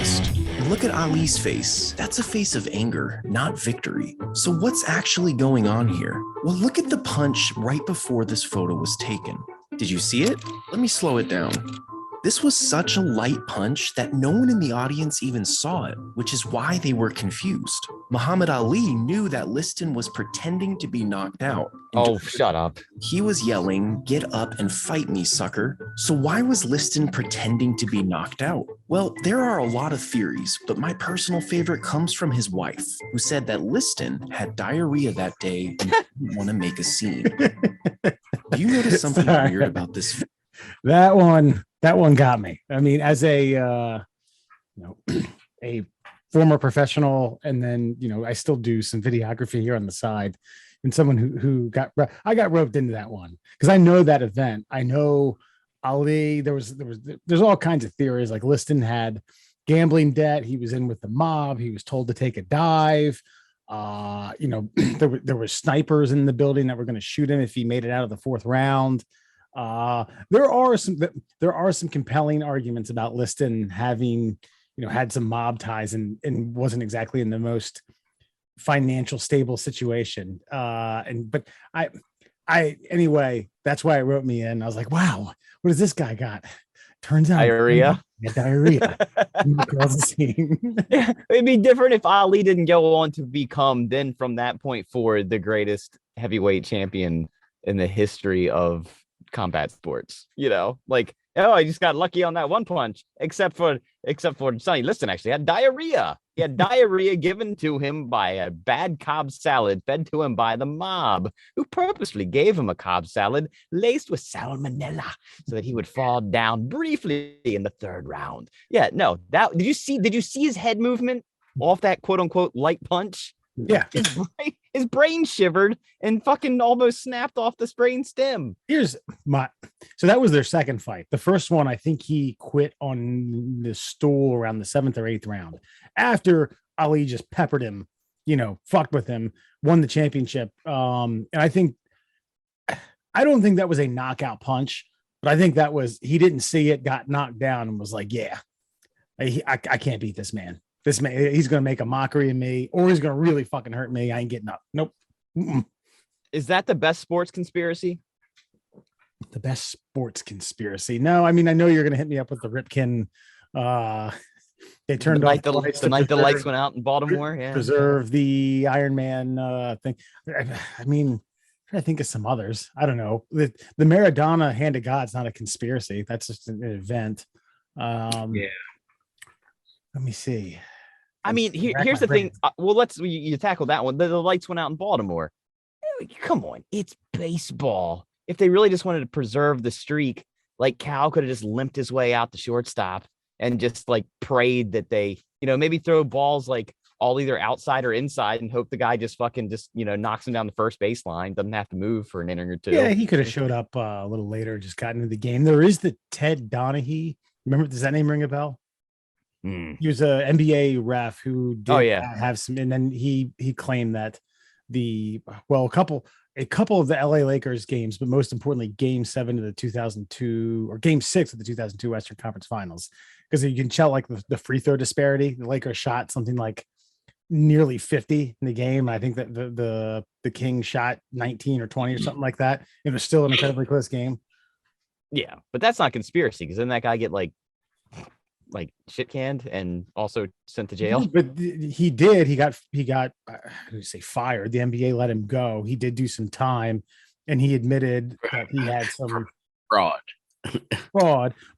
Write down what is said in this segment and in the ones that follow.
lost. And look at Ali's face. That's a face of anger, not victory. So what's actually going on here? Well, look at the punch right before this photo was taken. Did you see it? Let me slow it down. This was such a light punch that no one in the audience even saw it, which is why they were confused. Muhammad Ali knew that Liston was pretending to be knocked out. Oh, shut up. He was yelling, "Get up and fight me, sucker." So why was Liston pretending to be knocked out? Well, there are a lot of theories, but my personal favorite comes from his wife, who said that Liston had diarrhea that day and didn't want to make a scene. Do you notice something weird about this? That one got me. I mean, as a a former professional, and then I still do some videography here on the side, and someone who got roped into that one because I know that event. I know Ali. There's all kinds of theories. Like Liston had gambling debt. He was in with the mob. He was told to take a dive. There were snipers in the building that were going to shoot him if he made it out of the fourth round. There are some compelling arguments about Liston having, had some mob ties and wasn't exactly in the most financial stable situation. But anyway, that's why it wrote me in. I was like, wow, what does this guy got? Turns out diarrhea. Diarrhea. Yeah, it'd be different if Ali didn't go on to become then from that point forward the greatest heavyweight champion in the history of combat sports. I just got lucky on that one punch, except for Sonny Liston actually had diarrhea. He had diarrhea given to him by a bad Cobb salad fed to him by the mob, who purposely gave him a Cobb salad laced with salmonella so that he would fall down briefly in the third round. Yeah, no, did you see his head movement off that quote unquote light punch? Yeah, his brain shivered and fucking almost snapped off the brain stem. So that was their second fight. The first one, I think he quit on the stool around the 7th or 8th round after Ali just peppered him, fucked with him, won the championship. And I don't think that was a knockout punch, but I think that was, he didn't see it, got knocked down and was like, yeah, I can't beat this man. This man, he's going to make a mockery of me, or he's going to really fucking hurt me. I ain't getting up. Nope. Mm-mm. Is that the best sports conspiracy? The best sports conspiracy? No, I mean, I know you're going to hit me up with the Ripken. They turned off the night the lights went out in Baltimore. Yeah, preserve the Iron Man thing. I mean, I think of some others. I don't know. The Maradona hand of God's not a conspiracy. That's just an event. Yeah. Let me see. I mean, here's the thing. Well, you tackle that one. The lights went out in Baltimore. Come on, it's baseball. If they really just wanted to preserve the streak, like Cal could have just limped his way out the shortstop and just like prayed that they, maybe throw balls like all either outside or inside and hope the guy just fucking knocks him down the first baseline. Doesn't have to move for an inning or two. Yeah, he could have showed up a little later, just got into the game. There is the Ted Donahue. Remember, does that name ring a bell? He was a NBA ref who did have some, and then he claimed that a couple of the LA Lakers games, but most importantly, Game 7 of the 2002 or Game 6 of the 2002 Western Conference Finals, because you can tell like the free throw disparity. The Lakers shot something like nearly 50 in the game. I think that the Kings shot 19 or 20 or something like that. It was still an incredibly close game. Yeah, but that's not conspiracy, because then that guy get like shit canned and also sent to jail. But he did. He got fired. The NBA let him go. He did do some time, and he admitted that he had some fraud.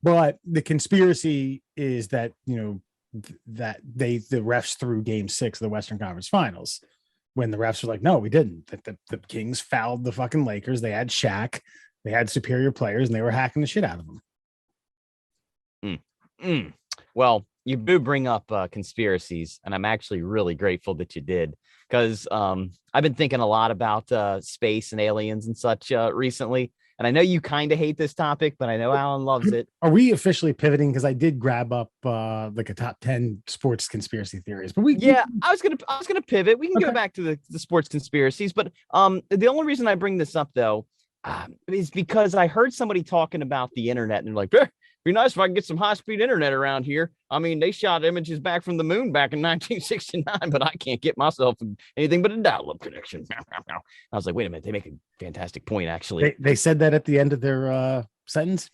But the conspiracy is that that the refs threw Game 6 of the Western Conference Finals when the refs were like, no, we didn't. That the Kings fouled the fucking Lakers. They had Shaq. They had superior players, and they were hacking the shit out of them. Well, you do bring up conspiracies, and I'm actually really grateful that you did, because I've been thinking a lot about space and aliens and such recently. And I know you kind of hate this topic, but I know Alan loves it. Are we officially pivoting? Because I did grab up like a top 10 sports conspiracy theories, but I was gonna pivot. We can go back to the sports conspiracies, but the only reason I bring this up though is because I heard somebody talking about the internet, and they're like, be nice if I could get some high-speed internet around here. I mean, they shot images back from the moon back in 1969, but I can't get myself anything but a dial-up connection. I was like, wait a minute, they make a fantastic point, actually. They said that at the end of their sentence.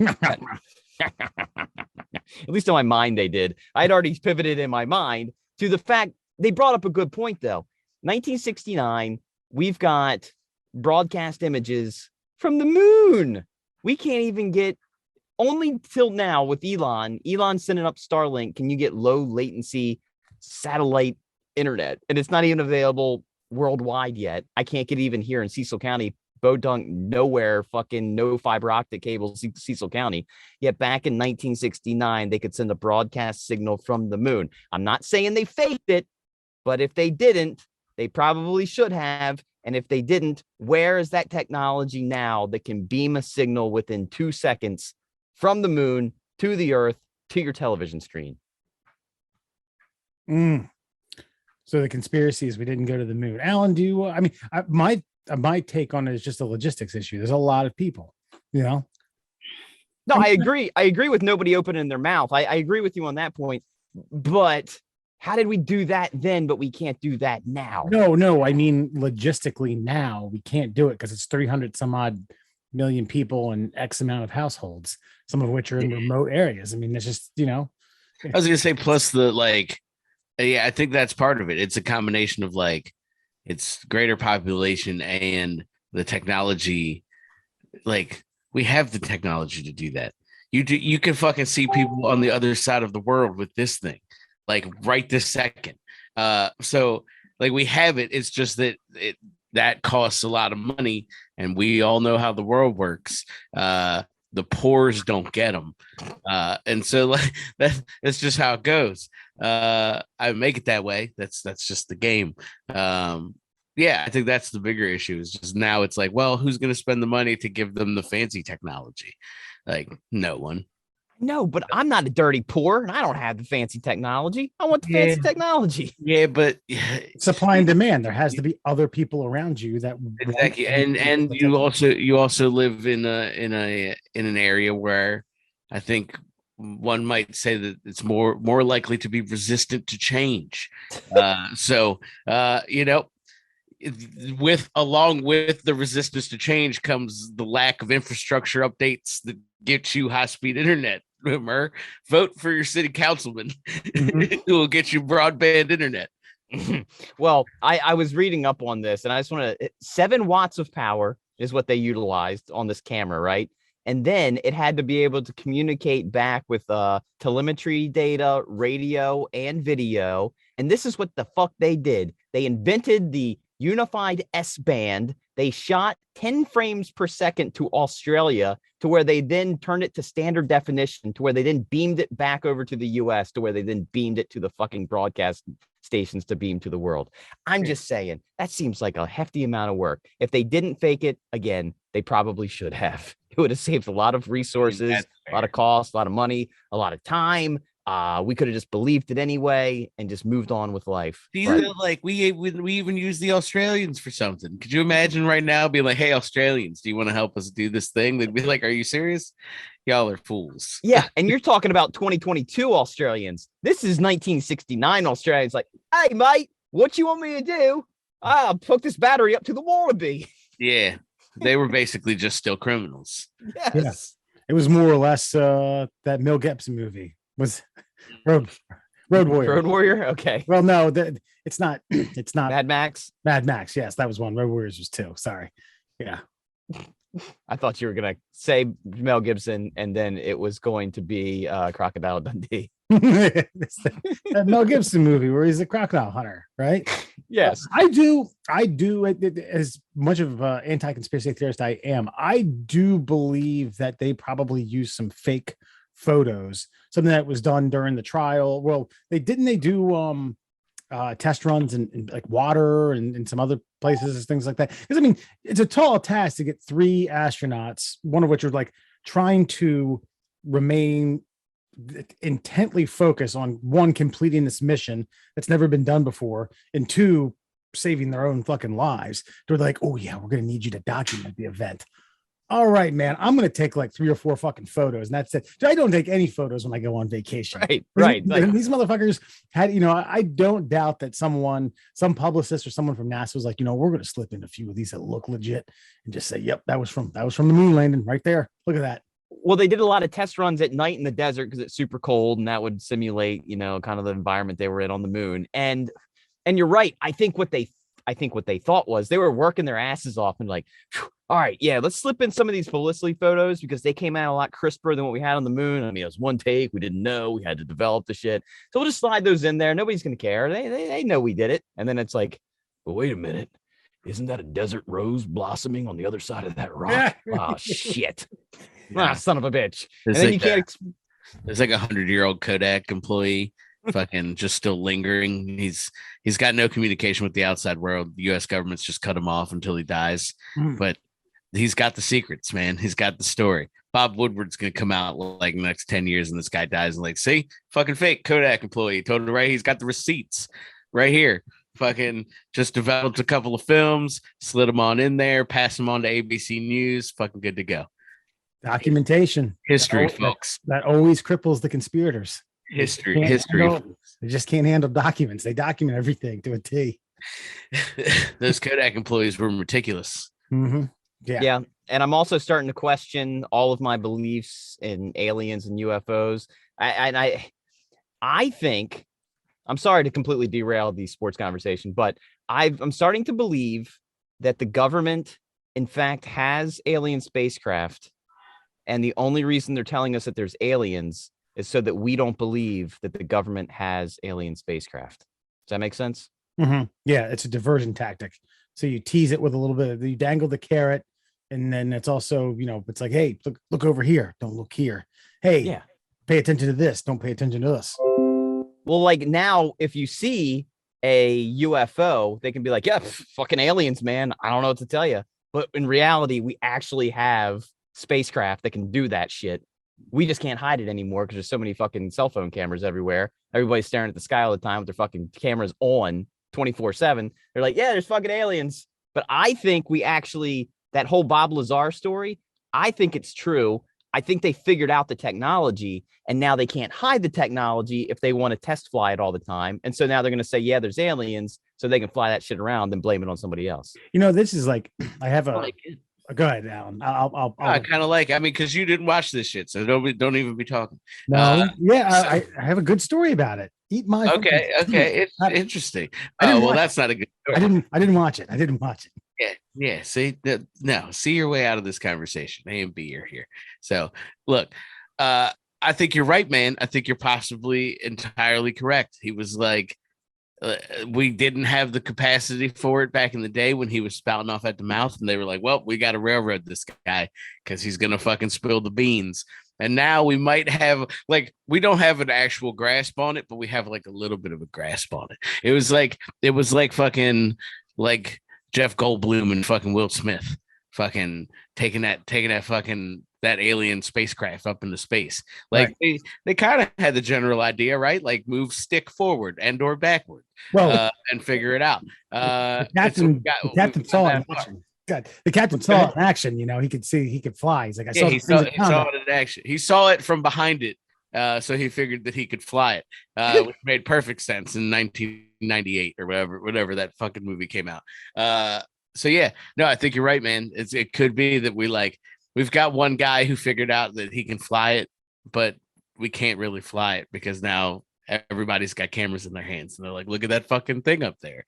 At least in my mind, they did. I'd already pivoted in my mind to the fact they brought up a good point, though. 1969, we've got broadcast images from the moon. We can't even get, only till now with Elon sending up Starlink, can you get low latency satellite internet? And it's not even available worldwide yet. I can't get even here in Cecil County, Bodunk, nowhere, fucking no fiber optic cables, Cecil County. Yet back in 1969, they could send a broadcast signal from the moon. I'm not saying they faked it, but if they didn't, they probably should have. And if they didn't, where is that technology now that can beam a signal within 2 seconds from the moon to the earth to your television screen? So the conspiracy is we didn't go to the moon. Alan, do you, I mean, my take on it is just a logistics issue. There's a lot of people, you know? No, I agree. I agree with nobody opening their mouth. I agree with you on that point. But how did we do that then, but we can't do that now? No. I mean, logistically now we can't do it because it's 300 some odd million people and X amount of households, some of which are in remote areas. I mean, it's just, you know. I was going to say, plus the I think that's part of it. It's a combination of it's greater population and the technology. We have the technology to do that. You can fucking see people on the other side of the world with this thing, right this second. So we have it. It's just that that costs a lot of money, and we all know how the world works. The poors don't get them, and so that's just how it goes. I make it that way. That's just the game. I think that's the bigger issue. Is just now it's who's going to spend the money to give them the fancy technology? No one. No, but I'm not a dirty poor, and I don't have the fancy technology. I want the fancy technology. Yeah, but supply and demand. There has to be other people around you that exactly, and you also live in an area where I think one might say that it's more likely to be resistant to change. Along with the resistance to change comes the lack of infrastructure updates that get you high-speed internet. Remember, vote for your city councilman who will get you broadband internet. Well, I was reading up on this, and I just want to 7 watts of power is what they utilized on this camera, right? And then it had to be able to communicate back with telemetry data, radio, and video. And this is what the fuck they did. They invented the unified S-band. They shot 10 frames per second to Australia, to where they then turned it to standard definition, to where they then beamed it back over to the US, to where they then beamed it to the fucking broadcast stations to beam to the world. I'm just saying, that seems like a hefty amount of work. If they didn't fake it, again, they probably should have. It would have saved a lot of resources, a lot of costs, a lot of money, a lot of time. We could have just believed it anyway and just moved on with life. We even use the Australians for something. Could you imagine right now being like, hey, Australians, do you want to help us do this thing? They'd be like, are you serious? Y'all are fools. Yeah. And you're talking about 2022 Australians. This is 1969 Australians. Like, hey, mate, what you want me to do? I'll hook this battery up to the wallaby. Yeah. They were basically just still criminals. Yes. It was more or less that Mel Gibson movie was Road Warrior. Road Warrior. Okay. Well, no, it's not. It's not Mad Max. Mad Max. Yes, that was one. Road Warriors was 2. Sorry. Yeah. I thought you were gonna say Mel Gibson, and then it was going to be Crocodile Dundee. That Mel Gibson movie where he's a crocodile hunter, right? Yes, I do. As much of an anti-conspiracy theorist I am, I do believe that they probably used some fake photos, something that was done during the trial. Well, they do test runs in like water and some other places and things like that. Because I mean, it's a tall task to get 3 astronauts, one of which are trying to remain intently focused on, 1, completing this mission that's never been done before, and 2, saving their own fucking lives. They're like, oh yeah, we're gonna need you to document the event. all right, man, I'm gonna take like 3 or 4 fucking photos, and that's it. I don't take any photos when I go on vacation. Right. Like, These motherfuckers had, I don't doubt that some publicist or someone from NASA was like, we're gonna slip in a few of these that look legit and just say, yep, that was from the moon landing right there. Look at that. Well, they did a lot of test runs at night in the desert because it's super cold, and that would simulate, kind of the environment they were in on the moon. And you're right. I think what they thought was they were working their asses off and like, all right, yeah, let's slip in some of these publicity photos because they came out a lot crisper than what we had on the moon. I mean, it was one take. We didn't know. We had to develop the shit. So we'll just slide those in there. Nobody's going to care. They know we did it. And then it's like, well, wait a minute. Isn't that a desert rose blossoming on the other side of that rock? Oh, shit. Ah, son of a bitch. There's and then like you can't. There's like 100-year-old Kodak employee fucking just still lingering. He's got no communication with the outside world. The U.S. government's just cut him off until he dies. But he's got the secrets, man. He's got the story. Bob Woodward's gonna come out like next 10 years, and this guy dies, and like, see, fucking fake Kodak employee. Totally right. He's got the receipts right here. Fucking just developed a couple of films, slid them on in there, passed them on to ABC News. Fucking good to go. Documentation. History, folks. That always cripples the conspirators. History. They just can't handle documents. They document everything to a T. Those Kodak employees were meticulous. Mm-hmm. Yeah. And I'm also starting to question all of my beliefs in aliens and UFOs. I think, I'm sorry to completely derail the sports conversation, but I'm starting to believe that the government, in fact, has alien spacecraft. And the only reason they're telling us that there's aliens is so that we don't believe that the government has alien spacecraft. Does that make sense? Mm-hmm. Yeah, it's a diversion tactic. So you tease it with a little bit, you dangle the carrot, and then it's also, it's like, hey, look over here. Don't look here. Hey, pay attention to this. Don't pay attention to us. Well, like now, if you see a UFO, they can be like, yeah, fucking aliens, man. I don't know what to tell you. But in reality, we actually have spacecraft that can do that shit. We just can't hide it anymore because there's so many fucking cell phone cameras everywhere. Everybody's staring at the sky all the time with their fucking cameras on 24/7. They're like, yeah, there's fucking aliens. But I think we actually, that whole Bob Lazar story, I think it's true. I think they figured out the technology, and now they can't hide the technology if they want to test fly it all the time. And so now they're going to say, yeah, there's aliens, so they can fly that shit around and blame it on somebody else. This is like, I have a... Go ahead, Alan. I kind of like. I mean, because you didn't watch this shit, so don't even be talking. No, I have a good story about it. Eat my. Okay. It's interesting. That's not a good story. I didn't watch it. Yeah. See, see your way out of this conversation. A and B are here. So look, I think you're right, man. I think you're possibly entirely correct. He was like, we didn't have the capacity for it back in the day when he was spouting off at the mouth, and they were like, well, we got to railroad this guy because he's going to fucking spill the beans. And now we might have, like, we don't have an actual grasp on it, but we have like a little bit of a grasp on it. It was like fucking like Jeff Goldblum and fucking Will Smith fucking taking that fucking that alien spacecraft up into space. Like they kind of had the general idea, right? Like move stick forward and or backward, and figure it out. The captain saw it in action. God, the captain saw it in action. He could see, he could fly. He's like, he saw it in action. He saw it from behind it, so he figured that he could fly it, which made perfect sense in 1998 or whatever that fucking movie came out. So yeah, no, I think you're right, man. It could be that we've got one guy who figured out that he can fly it, but we can't really fly it because now everybody's got cameras in their hands and they're like, look at that fucking thing up there.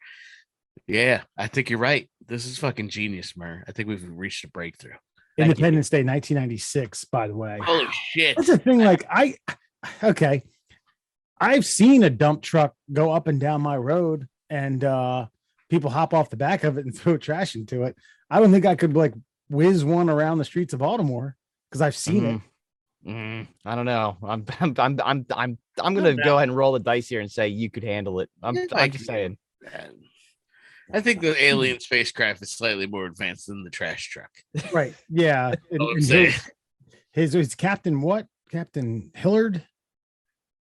Yeah, I think you're right. This is fucking genius, Mur. I think we've reached a breakthrough. Independence Day, 1996, by the way. Holy shit. That's the thing. Like, I've seen a dump truck go up and down my road and people hop off the back of it and throw trash into it. I don't think I could like whiz one around the streets of Baltimore because I've seen it. I don't know. I'm gonna go ahead and roll the dice here and say you could handle it. I'm just saying. I think the alien spacecraft is slightly more advanced than the trash truck. Right. Yeah. His Captain what? Captain Hillard? Is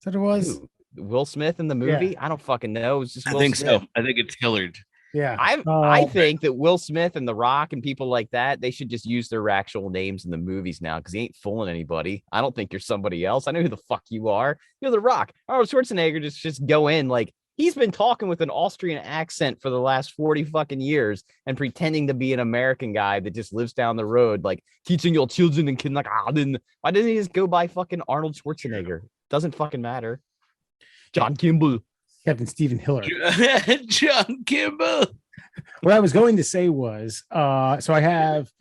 that what it was? Will Smith in the movie? Yeah. I don't fucking know. It was just I Will think Smith. so. I think it's Hillard. Yeah. I think that Will Smith and The Rock and people like that, they should just use their actual names in the movies now because he ain't fooling anybody. I don't think you're somebody else. I know who the fuck you are. You're The Rock. Arnold Schwarzenegger just go in like he's been talking with an Austrian accent for the last 40 fucking years and pretending to be an American guy that just lives down the road, like teaching your children and kindergarten. Why didn't he just go by fucking Arnold Schwarzenegger? Doesn't fucking matter. John Kimball. Captain Stephen Hiller. John Kimball. What I was going to say was, so I have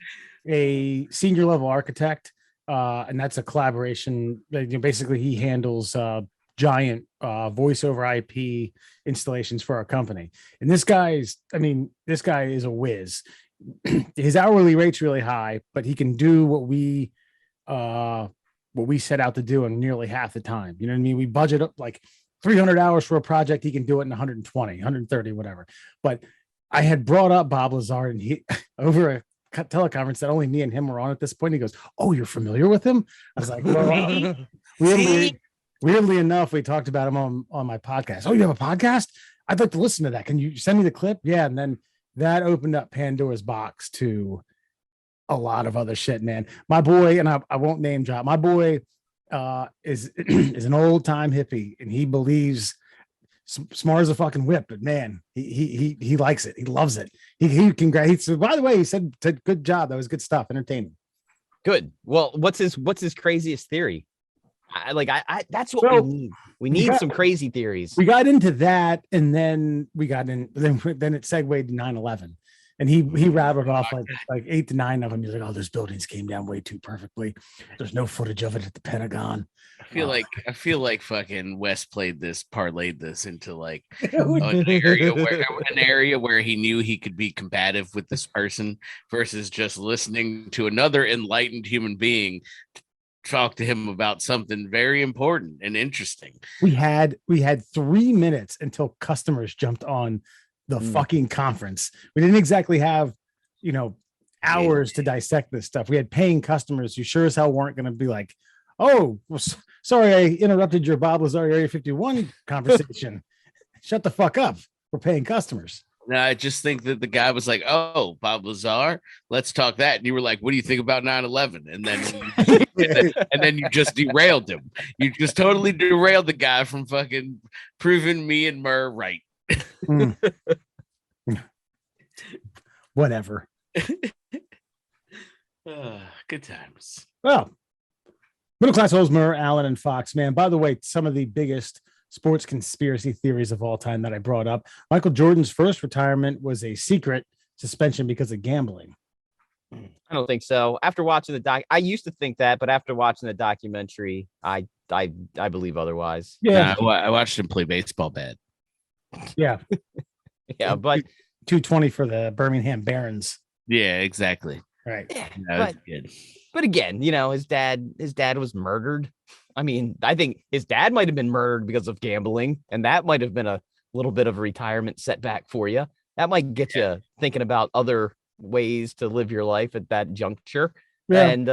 a senior level architect, and that's a collaboration. Basically, he handles giant voice over IP installations for our company. And this guy is a whiz. His hourly rate's really high, but he can do what we set out to do in nearly half the time. You know what I mean? We budget up like 300 hours for a project. He can do it in 120, 130, whatever. But I had brought up Bob Lazar, and he over a teleconference that only me and him were on at this point. He goes, "Oh, you're familiar with him?" I was like, "Well, weirdly enough, we talked about him on my podcast." "Oh, you have a podcast? I'd like to listen to that. Can you send me the clip?" Yeah, and then that opened up Pandora's box to a lot of other shit, man. My boy, and I won't name drop. My boy is an old time hippie, and he believes smart as a fucking whip, but man, he likes it. He loves it. He congrats. By the way, he said good job. That was good stuff. Entertaining. Good. Well, what's his craziest theory? That's what we need. We need some crazy theories. We got into that, and then then it segued to 9/11. And he rattled off like 8 to 9 of them. He's like, "Oh, those buildings came down way too perfectly. There's no footage of it at the Pentagon." I feel like fucking Wes parlayed this into like an area where he knew he could be combative with this person versus just listening to another enlightened human being talk to him about something very important and interesting. We had 3 minutes until customers jumped on the fucking conference. We didn't exactly have, hours to dissect this stuff. We had paying customers who sure as hell weren't going to be like, "Oh, well, sorry, I interrupted your Bob Lazar Area 51 conversation." Shut the fuck up. We're paying customers. No, I just think that the guy was like, "Oh, Bob Lazar, let's talk that." And you were like, "What do you think about 9/11?" And then you just derailed him. You just totally derailed the guy from fucking proving me and Murr right. Whatever. Good times. Well, Middle Class Holes, Murr, Allen, and Fox, man. By the way, some of the biggest sports conspiracy theories of all time that I brought up. Michael Jordan's first retirement was a secret suspension because of gambling. I don't think so. After watching the doc, I used to think that, but after watching the documentary, I believe otherwise. Yeah, I watched him play baseball bad. Yeah. Yeah, but 220 for the Birmingham Barons. Yeah, exactly. Right. Yeah, That's good. But again, his dad was murdered. I mean, I think his dad might have been murdered because of gambling, and that might have been a little bit of a retirement setback for you. That might get you thinking about other ways to live your life at that juncture. Yeah. And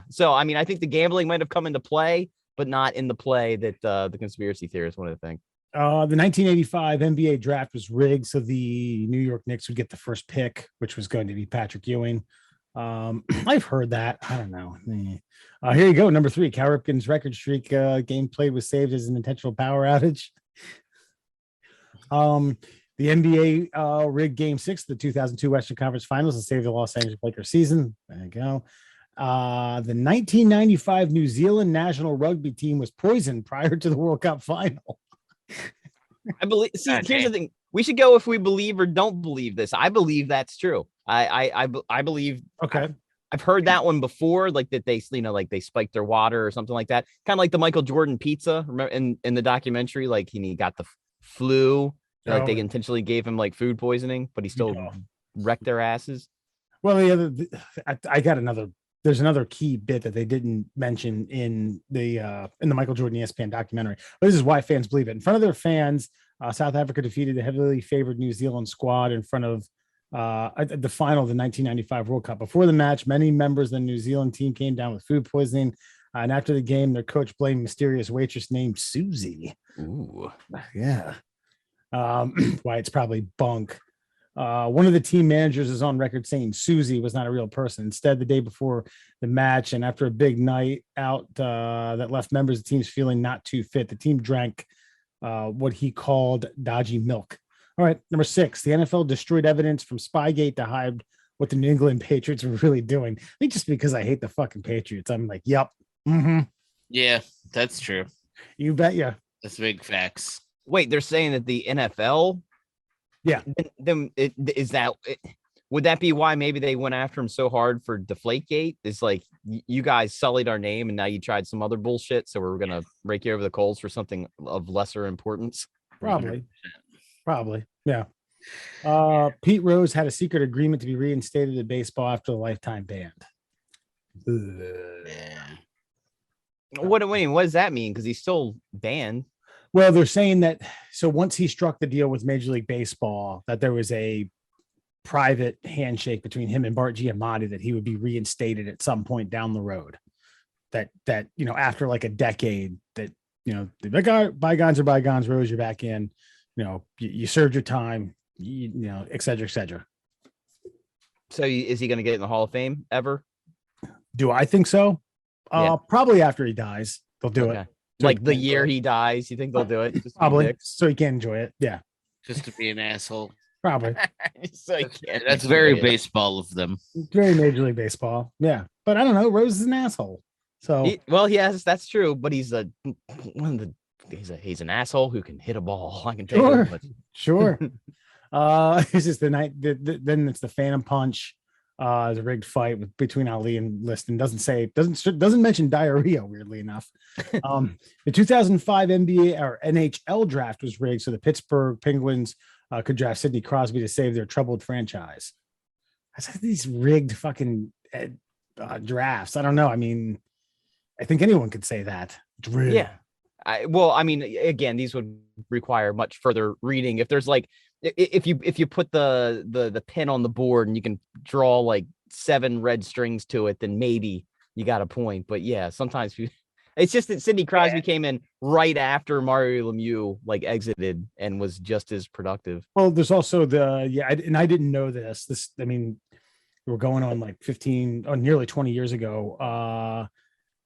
so I mean, I think the gambling might have come into play, but not in the play that the conspiracy theorists wanted to think. The 1985 NBA draft was rigged so the New York Knicks would get the first pick, which was going to be Patrick Ewing. I've heard that. I don't know. Here you go. Number 3, Cal Ripken's record streak game played was saved as an intentional power outage. The NBA rigged Game 6 of the 2002 Western Conference Finals and saved the Los Angeles Lakers season. There you go. The 1995 New Zealand national rugby team was poisoned prior to the World Cup final. I believe. See, here's the thing: we should go if we believe or don't believe this. I believe that's true. I believe. Okay. I've heard that one before, like that they, like they spiked their water or something like that. Kind of like the Michael Jordan pizza. Remember in the documentary, like he got the flu. Like they intentionally gave him like food poisoning, but he still wrecked their asses. Well, I got another. There's another key bit that they didn't mention in the Michael Jordan ESPN documentary. But this is why fans believe it. In front of their fans, South Africa defeated the heavily favored New Zealand squad in front of the final of the 1995 World Cup. Before the match, many members of the New Zealand team came down with food poisoning. And after the game, their coach blamed mysterious waitress named Susie. Ooh, yeah. Why it's probably bunk. One of the team managers is on record saying Susie was not a real person. Instead, the day before the match and after a big night out that left members of the teams feeling not too fit, the team drank what he called dodgy milk. All right, number 6, the NFL destroyed evidence from Spygate to hide what the New England Patriots were really doing. I think just because I hate the fucking Patriots, I'm like, yep. Mm-hmm. Yeah, that's true. You bet you. That's big facts. Wait, they're saying that the NFL. Yeah. Then would that be why maybe they went after him so hard for Deflategate? It's like you guys sullied our name and now you tried some other bullshit, so we're gonna rake you over the coals for something of lesser importance. Probably. Yeah. Pete Rose had a secret agreement to be reinstated in baseball after the lifetime ban. Yeah. What does that mean? Because he's still banned. Well, they're saying that so once he struck the deal with Major League Baseball, that there was a private handshake between him and Bart Giamatti that he would be reinstated at some point down the road. That after like a decade, that the bygones are bygones. Rose, you're back in. You served your time. Et cetera, et cetera. So is he going to get in the Hall of Fame ever? Do I think so? Yeah. Probably after he dies, they'll do it. Like the year he dies, you think they'll do it? Probably, so he can enjoy it. Yeah. Just to be an asshole. Probably. That's very baseball of them. Very Major League Baseball. Yeah. But I don't know. Rose is an asshole. So yes, that's true. But he's an asshole who can hit a ball. I can tell you. Sure. This is the night. Then it's the Phantom Punch. The rigged fight between Ali and Liston. Doesn't mention diarrhea, weirdly enough. The 2005 NBA or NHL draft was rigged so the Pittsburgh Penguins could draft Sidney Crosby to save their troubled franchise. I said these rigged fucking drafts. I don't know. I mean, I think anyone could say that. It's rigged. Yeah. Again, these would require much further reading. If there's like, if you put the pin on the board and you can draw like 7 red strings to it, then maybe you got a point. But yeah, sometimes it's just that Sidney Crosby came in right after Mario Lemieux like exited and was just as productive. Well, there's also and I didn't know this. We're going on like nearly 20 years ago.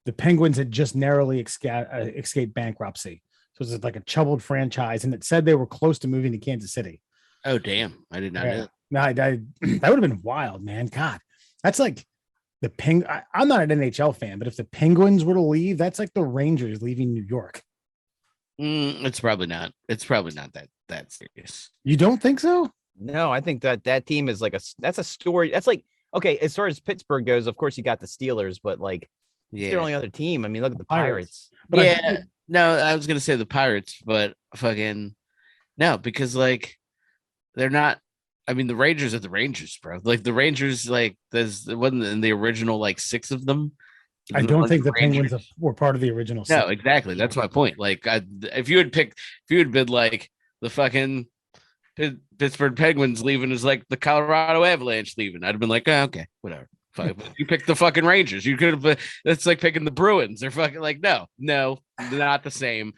The Penguins had just narrowly escaped bankruptcy. So it's like a troubled franchise, and it said they were close to moving to Kansas City. Oh, damn. I did not know. No, that would have been wild, man. God, that's like the I'm not an NHL fan, but if the Penguins were to leave, that's like the Rangers leaving New York. It's probably not. It's probably not that serious. You don't think so? No, I think that team is like that's a story. That's like, okay, as far as Pittsburgh goes, of course you got the Steelers, but like it's their only other team. I mean, look at the Pirates. But no, I was gonna say the Pirates, but fucking no, because like they're not. I mean, the Rangers are the Rangers, bro. Like the Rangers, like there wasn't in the original like 6 of them. I don't think the Penguins were part of the original. No, exactly. That's my point. Like, if you had been like the fucking Pittsburgh Penguins leaving is like the Colorado Avalanche leaving, I'd have been like, oh, okay, whatever. You picked the fucking Rangers. You could have. That's like picking the Bruins. They're fucking like, no, not the same.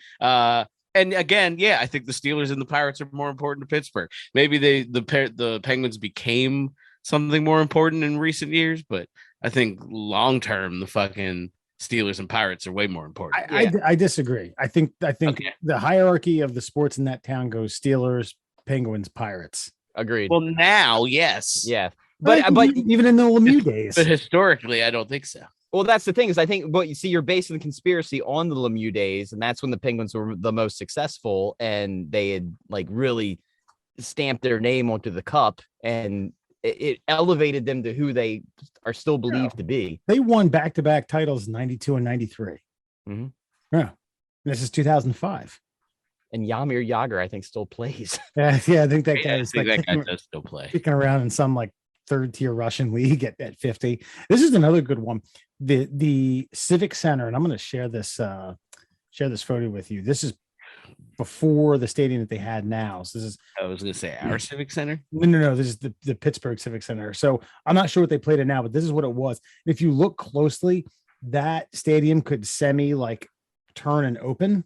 And again, yeah, I think the Steelers and the Pirates are more important to Pittsburgh. Maybe the Penguins became something more important in recent years, but I think long term the fucking Steelers and Pirates are way more important. I disagree. I think Okay. The hierarchy of the sports in that town goes Steelers, Penguins, Pirates. Agreed. Well, now, yes, yeah, but even in the Lemieux days, but historically, I don't think so. Well, that's the thing is I think, but you see, you're basing the conspiracy on the Lemieux days, and that's when the Penguins were the most successful, and they had like really stamped their name onto the cup, and it elevated them to who they are still believed to be. They won back-to-back titles, 92 and 93. Mm-hmm. Yeah, this is 2005. And Jaromir Jagr, I think, still plays. Yeah, I think that guy Does still play. Kicking around in some like third-tier Russian league at 50. This is another good one. The Civic Center, and I'm going to share this photo with you. This is before the stadium that they had now. So this is. I was going to say our Civic Center. No. This is the Pittsburgh Civic Center. So I'm not sure what they played in now, but this is what it was. If you look closely, that stadium could like turn and open.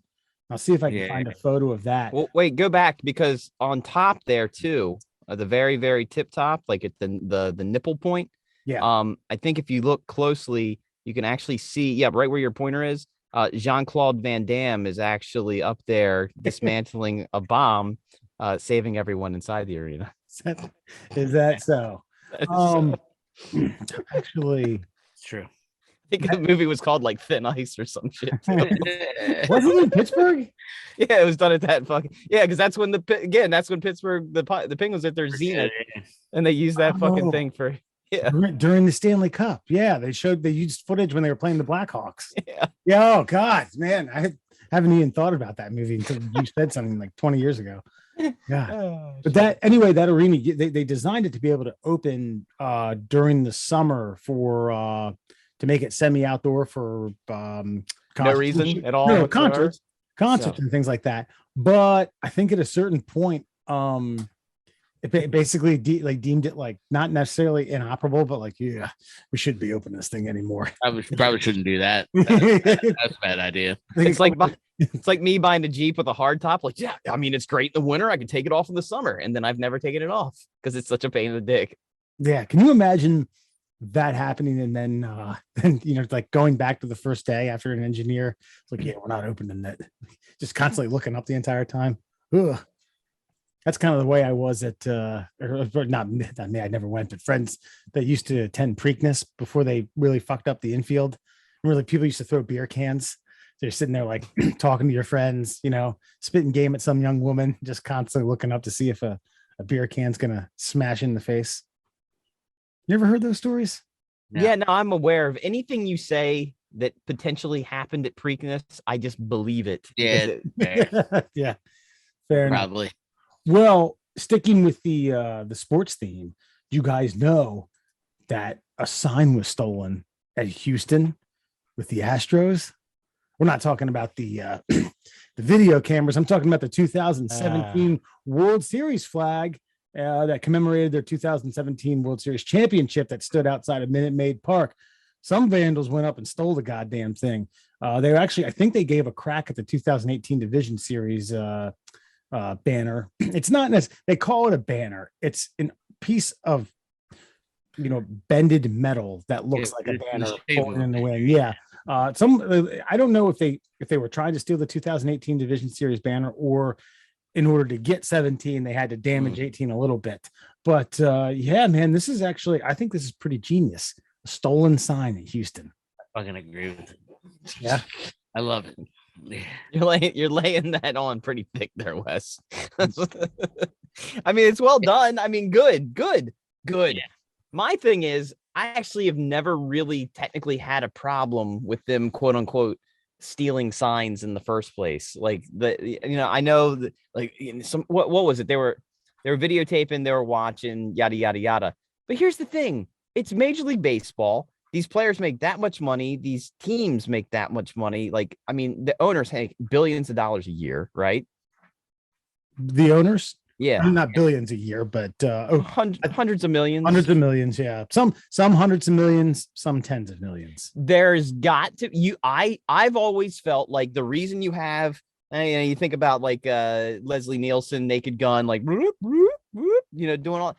I'll see if I can find a photo of that. Well, wait, go back because on top there too, the very, very tip top, like at the nipple point. Yeah. I think if you look closely, you can actually see, right where your pointer is. Jean-Claude Van Damme is actually up there dismantling a bomb, saving everyone inside the arena. Is that so? Actually, It's true. I think the movie was called like Thin Ice or some shit. wasn't it in Pittsburgh? Yeah, it was done at that fucking because that's when that's when Pittsburgh the Penguins at their zenith, and they used that fucking thing for during the Stanley Cup. Yeah, they used footage when they were playing the Blackhawks. Yeah. Oh God, man, I haven't even thought about that movie until you said something like 20 years ago. Yeah, but that arena they designed it to be able to open during the summer for to make it semi-outdoor for no reason at all. No, concerts and things like that. But I think at a certain point, it basically deemed it like not necessarily inoperable, but like, yeah, we shouldn't be opening this thing anymore. I probably shouldn't do that. That's a bad idea. It's like me buying a Jeep with a hard top. Like, yeah, I mean, it's great in the winter. I can take it off in the summer, and then I've never taken it off because it's such a pain in the dick. Yeah, can you imagine that happening? And then like going back to the first day after an engineer, it's like, yeah, we're not opening it. Just constantly looking up the entire time. Ugh. That's kind of the way I was at or not me, I never went, but friends that used to attend Preakness before they really fucked up the infield. Really, people used to throw beer cans. They're sitting there like talking to your friends, spitting game at some young woman, just constantly looking up to see if a beer can's gonna smash in the face. You ever heard those stories? Yeah, no, I'm aware of anything you say that potentially happened at Preakness. I just believe it. Yeah, yeah, fair enough. Probably. Well, sticking with the sports theme, you guys know that a sign was stolen at Houston with the Astros. We're not talking about the the video cameras. I'm talking about the 2017 World Series flag that commemorated their 2017 World Series championship that stood outside of Minute Maid Park. Some vandals went up and stole the goddamn thing. They actually, I think they gave a crack at the 2018 Division Series banner. It's not necessarily, they call it a banner. It's a piece of bended metal that looks like a banner floating in the wind. Yeah. I don't know if they were trying to steal the 2018 Division Series banner, or in order to get 17 they had to damage 18 a little bit. But yeah, man, this is actually, I think this is pretty genius. A stolen sign in Houston. I fucking agree with it. Yeah, I love it. You're laying that on pretty thick there, Wes. I mean, it's well done. I mean, good. Yeah. My thing is, I actually have never really technically had a problem with them, quote unquote, stealing signs in the first place. Like I know that, like, what was it? They were videotaping, they were watching, yada yada yada. But here's the thing: it's Major League Baseball. These players make that much money. These teams make that much money. Like, I mean, the owners make billions of dollars a year, right? The owners? Yeah. Not billions a year, but hundreds of millions. Hundreds of millions, yeah. Some hundreds of millions, some tens of millions. There's got to I've always felt like the reason you have, you think about like Leslie Nielsen, Naked Gun, like doing all,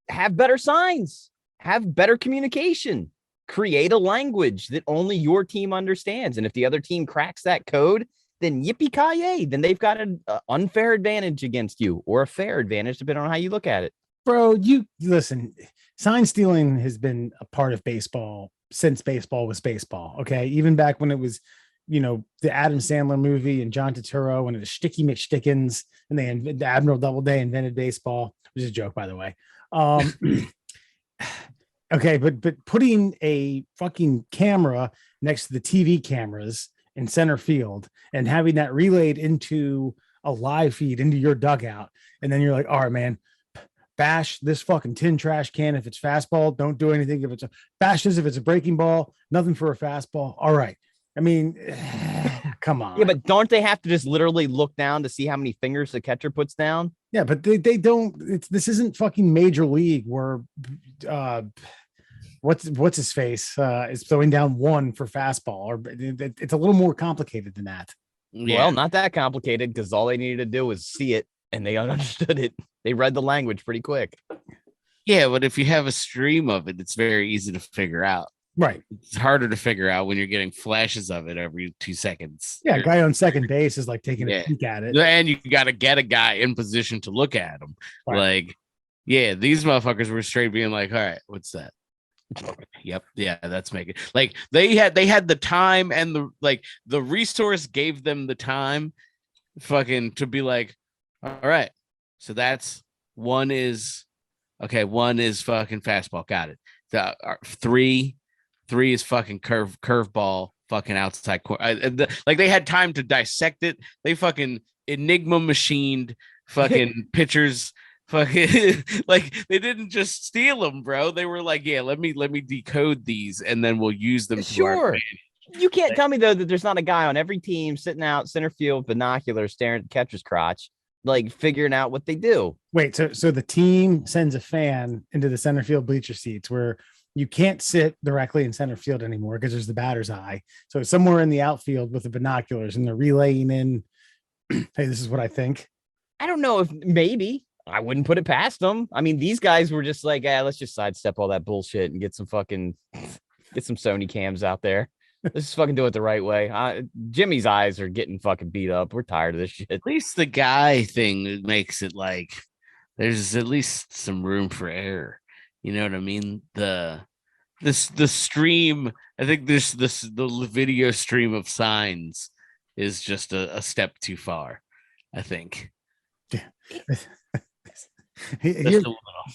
have better signs. Have better communication, create a language that only your team understands. And if the other team cracks that code, then yippee-ki-yay, then they've got an unfair advantage against you, or a fair advantage, depending on how you look at it. Bro, you listen, sign stealing has been a part of baseball since baseball was baseball. Okay. Even back when it was, the Adam Sandler movie and John Turturro, and it was Sticky McStickins, and the Admiral Doubleday invented baseball, which is a joke, by the way. Okay, but putting a fucking camera next to the TV cameras in center field and having that relayed into a live feed into your dugout, and then you're like, all right, man, bash this fucking tin trash can if it's fastball. Don't do anything if it's bash this if it's a breaking ball. Nothing for a fastball. All right. I mean, come on. Yeah, but don't they have to just literally look down to see how many fingers the catcher puts down? Yeah, but they don't. This isn't fucking Major League where what's his face is throwing down one for fastball, or it's a little more complicated than that. Yeah. Well, not that complicated, because all they needed to do was see it, and they understood it. They read the language pretty quick. Yeah, but if you have a stream of it, it's very easy to figure out. Right. It's harder to figure out when you're getting flashes of it every 2 seconds. Yeah, guy on second base is like taking a peek at it. And you got to get a guy in position to look at him. Right. Like, yeah, these motherfuckers were straight being like, all right, what's that? Yep. Yeah, that's making like they had the time and the resource gave them the time fucking to be like, all right, so that's one is fucking fastball, got it. The three is fucking curveball, fucking outside corner. Like they had time to dissect it. They fucking enigma machined fucking pitchers. Fucking like they didn't just steal them, bro. They were like, yeah, let me decode these and then we'll use them. Sure. You can't tell me though that there's not a guy on every team sitting out center field, binoculars, staring at the catcher's crotch, like figuring out what they do. Wait, so the team sends a fan into the center field bleacher seats where you can't sit directly in center field anymore because there's the batter's eye. So it's somewhere in the outfield with the binoculars and they're relaying in, hey, this is what I think. I don't know if maybe. I wouldn't put it past them. I mean, these guys were just like, let's just sidestep all that bullshit and get some Sony cams out there. Let's just fucking do it the right way. Jimmy's eyes are getting fucking beat up. We're tired of this shit. At least the guy thing makes it like there's at least some room for error. You know what I mean? The stream, I think the video stream of signs is just a step too far, I think.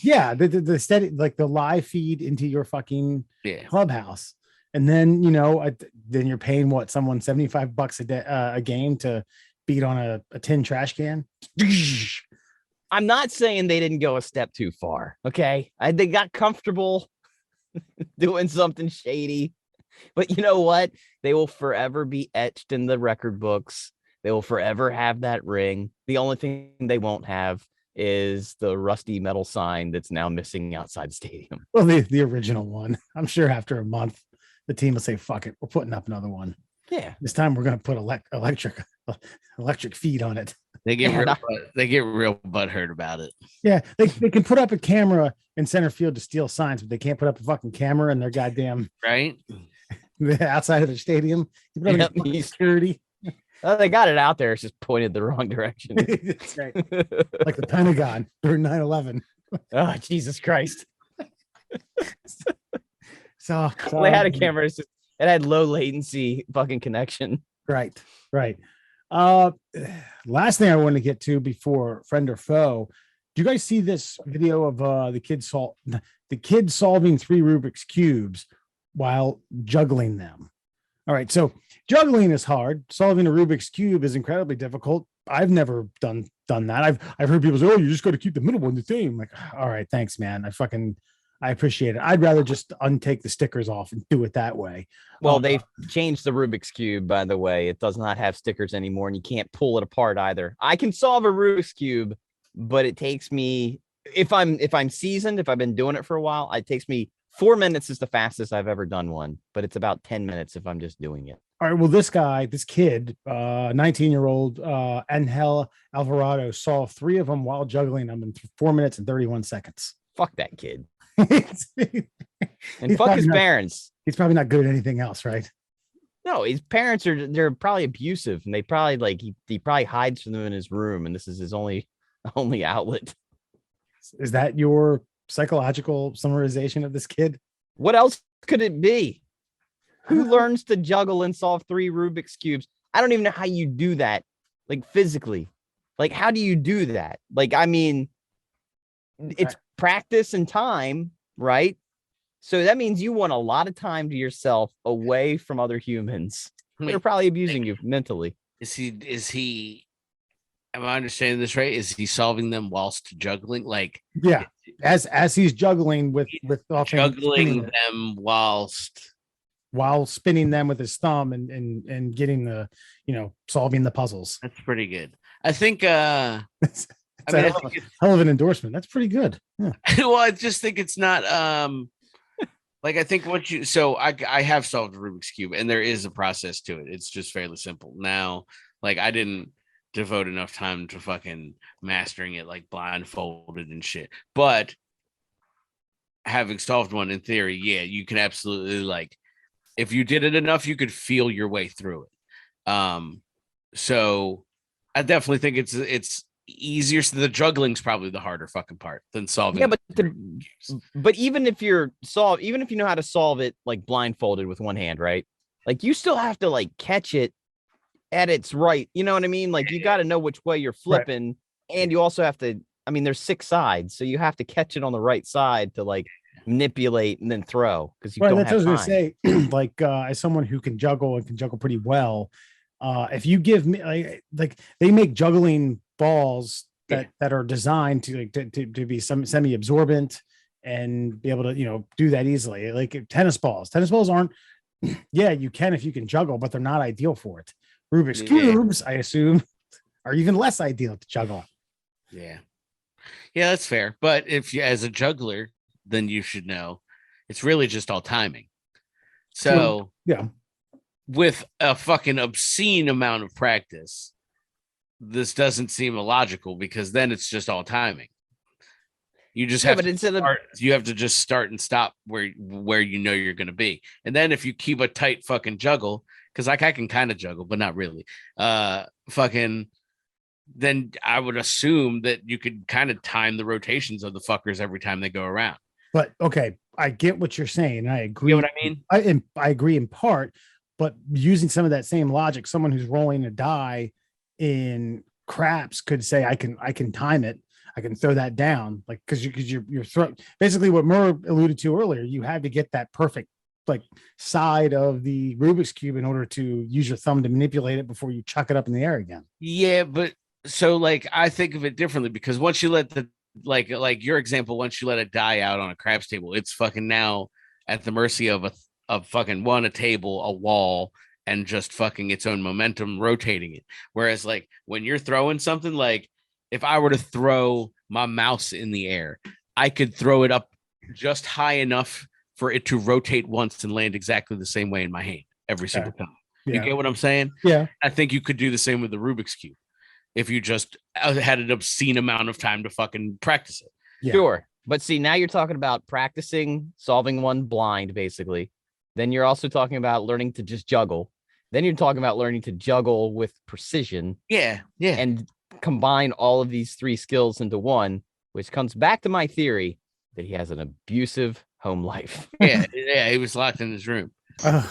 Yeah, the steady, like the live feed into your fucking clubhouse, and then then you're paying someone $75 a game to beat on a tin trash can. I'm not saying they didn't go a step too far. Okay, they got comfortable doing something shady, but you know what? They will forever be etched in the record books. They will forever have that ring. The only thing they won't have is the rusty metal sign that's now missing outside the stadium. Well, the original one. I'm sure after a month, the team will say, fuck it, we're putting up another one. Yeah. This time we're going to put electric feed on it. They get real butthurt about it. Yeah. They can put up a camera in center field to steal signs, but they can't put up a fucking camera in their goddamn right outside of the stadium. Security. They got it out there. It's just pointed the wrong direction. That's right. Like the Pentagon during 9/11. Oh, Jesus Christ. So they had a camera. It had low latency fucking connection. Right. Last thing I want to get to before friend or foe. Do you guys see this video of the kid solving 3 Rubik's cubes while juggling them? All right, so juggling is hard. Solving a Rubik's cube is incredibly difficult. I've never done that. I've heard people say, "Oh, you just got to keep the middle one the same." Like, all right, thanks, man. I appreciate it. I'd rather just untake the stickers off and do it that way. Well, they've changed the Rubik's cube, by the way. It does not have stickers anymore, and you can't pull it apart either. I can solve a Rubik's cube, but it takes me, if I'm seasoned, if I've been doing it for a while, it takes me 4 minutes is the fastest I've ever done one, but it's about 10 minutes if I'm just doing it. All right. Well, this kid, 19-year-old Angel Alvarado, solved 3 of them while juggling them in 4 minutes and 31 seconds. Fuck that kid. And fuck his parents. He's probably not good at anything else, right? No, his parents they're probably abusive, and they probably he probably hides from them in his room, and this is his only outlet. Is that your psychological summarization of this kid? What else could it be? Who learns to juggle and solve 3 Rubik's cubes? I don't even know how you do that, like physically. Like, how do you do that? Like, I mean, it's practice and time, right? So that means you want a lot of time to yourself away from other humans. They're probably abusing you mentally. Is he am I understanding this right? Is he solving them whilst juggling? Like, yeah, as he's juggling with juggling them while spinning them with his thumb and getting the, solving the puzzles. That's pretty good. I think it's hell of an endorsement. That's pretty good. Yeah. Well, I just think it's not like, I think I have solved a Rubik's Cube and there is a process to it. It's just fairly simple. Now, like, I didn't devote enough time to fucking mastering it like blindfolded and shit. But having solved one in theory, yeah, you can absolutely like if you did it enough, you could feel your way through it. So I definitely think it's easier. So the juggling's probably the harder fucking part than solving. Yeah, but even if you know how to solve it like blindfolded with one hand, right? Like you still have to like catch it at its right. You know what I mean? Like you got to know which way you're flipping, and you also have to. I mean, there's 6 sides, so you have to catch it on the right side to like manipulate and then throw because you don't have time. That's what I was gonna say. Like as someone who can juggle and can juggle pretty well, if you give me like they make juggling balls that are designed to like to be some semi-absorbent and be able to do that easily. Like tennis balls aren't. Yeah, you can if you can juggle, but they're not ideal for it. Rubik's cubes, I assume, are even less ideal to juggle. Yeah, that's fair. But if you, as a juggler, then you should know it's really just all timing. So yeah, with a fucking obscene amount of practice, this doesn't seem illogical because then it's just all timing. You just have you have to just start and stop where you know you're going to be. And then if you keep a tight fucking juggle, because like I can kind of juggle, but not really, then I would assume that you could kind of time the rotations of the fuckers every time they go around. But okay, I get what you're saying. I agree. You know what I mean? I agree in part, but using some of that same logic, someone who's rolling a die in craps could say, I can time it. I can throw that down, like because you're throwing basically what Murr alluded to earlier. You had to get that perfect like side of the Rubik's cube in order to use your thumb to manipulate it before you chuck it up in the air again. Yeah, but so like I think of it differently because once you let the like your example, once you let it die out on a craps table, it's fucking now at the mercy of a table, a wall, and just fucking its own momentum rotating it. Whereas like when you're throwing something, like if I were to throw my mouse in the air, I could throw it up just high enough for it to rotate once and land exactly the same way in my hand every single time. Yeah. You get what I'm saying? Yeah. I think you could do the same with the Rubik's Cube if you just had an obscene amount of time to fucking practice it. Yeah. Sure. But see, now you're talking about practicing solving one blind, basically. Then you're also talking about learning to just juggle. Then you're talking about learning to juggle with precision. Yeah. Yeah. And combine all of these 3 skills into one, which comes back to my theory that he has an abusive home life. Yeah. He was locked in his room.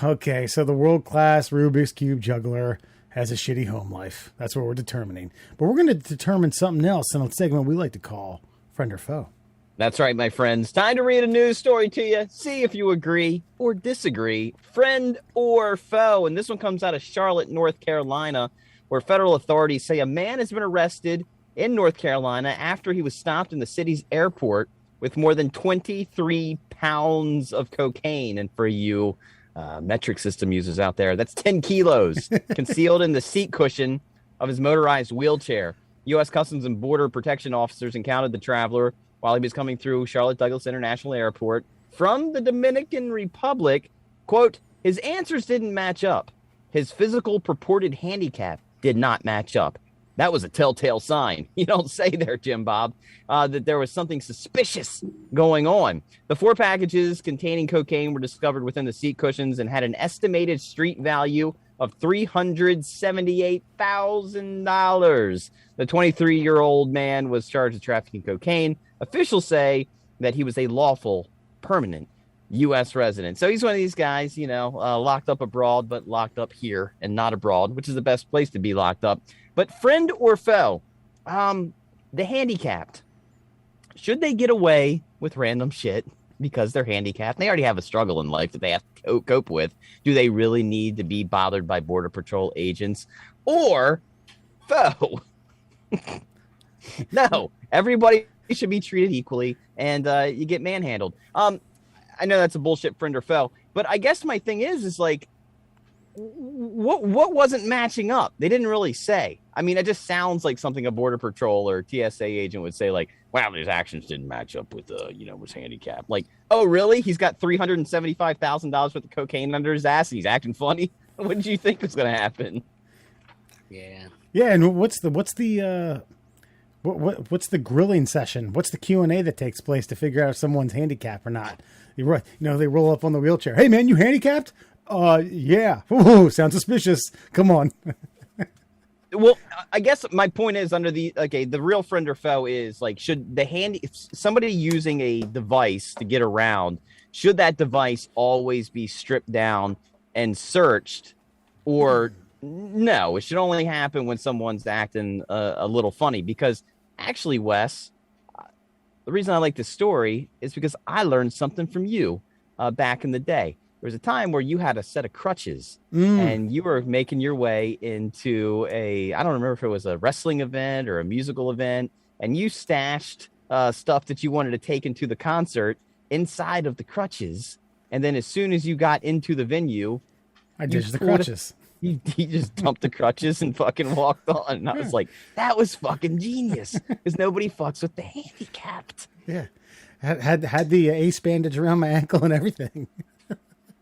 Okay. So the world-class Rubik's Cube juggler has a shitty home life. That's what we're determining. But we're going to determine something else in a segment we like to call Friend or Foe. That's right, my friends. Time to read a news story to you. See if you agree or disagree. Friend or foe. And this one comes out of Charlotte, North Carolina, where federal authorities say a man has been arrested in North Carolina after he was stopped in the city's airport with more than 23 pounds of cocaine. And for you metric system users out there, that's 10 kilos concealed in the seat cushion of his motorized wheelchair. U.S. Customs and Border Protection officers encountered the traveler while he was coming through Charlotte Douglas International Airport from the Dominican Republic. Quote, his answers didn't match up. His physical purported handicap did not match up. That was a telltale sign. You don't say there, Jim Bob, that there was something suspicious going on. The 4 packages containing cocaine were discovered within the seat cushions and had an estimated street value of $378,000. The 23-year-old man was charged with trafficking cocaine. Officials say that he was a lawful, permanent U.S. resident. So he's one of these guys, locked up abroad, but locked up here and not abroad, which is the best place to be locked up. But friend or foe, the handicapped, should they get away with random shit because they're handicapped? They already have a struggle in life that they have to cope with. Do they really need to be bothered by Border Patrol agents? Or foe? No, everybody should be treated equally, and you get manhandled. I know that's a bullshit friend or foe, but I guess my thing is like, what wasn't matching up? They didn't really say. I mean, it just sounds like something a Border Patrol or TSA agent would say, like, wow, his actions didn't match up with, his handicap. Like, oh, really? He's got $375,000 worth of cocaine under his ass and he's acting funny? What did you think was going to happen? Yeah. Yeah, and what's the what's the grilling session? What's the Q&A that takes place to figure out if someone's handicapped or not? They roll up on the wheelchair. Hey man, you handicapped? Yeah. Ooh, sounds suspicious. Come on. Well, I guess my point is the real friend or foe is like, should if somebody using a device to get around, should that device always be stripped down and searched, or no, it should only happen when someone's acting a little funny? Because actually, Wes, the reason I like this story is because I learned something from you back in the day. There was a time where you had a set of crutches and you were making your way into I don't remember if it was a wrestling event or a musical event, and you stashed stuff that you wanted to take into the concert inside of the crutches. And then as soon as you got into the venue, I ditched the crutches. He just dumped the crutches and fucking walked on. And I was like, that was fucking genius, because nobody fucks with the handicapped. Yeah. Had the ace bandage around my ankle and everything.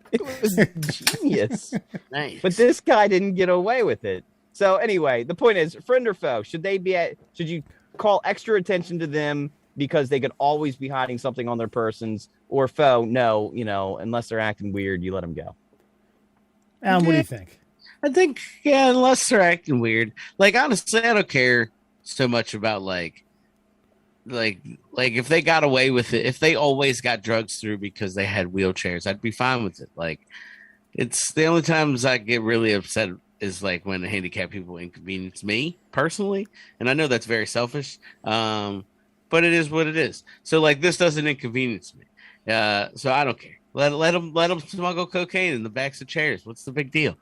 It was genius. Nice. But this guy didn't get away with it. So anyway, the point is, friend or foe, should you call extra attention to them because they could always be hiding something on their persons, or foe, no, unless they're acting weird, you let them go. Alan, what do you think? I think, yeah, unless they're acting weird. Like, honestly, I don't care so much about like if they got away with it, if they always got drugs through because they had wheelchairs, I'd be fine with it. Like, it's the only times I get really upset is like when the handicapped people inconvenience me personally. And I know that's very selfish. But it is what it is. So like, this doesn't inconvenience me. So I don't care. Let them smuggle cocaine in the backs of chairs. What's the big deal?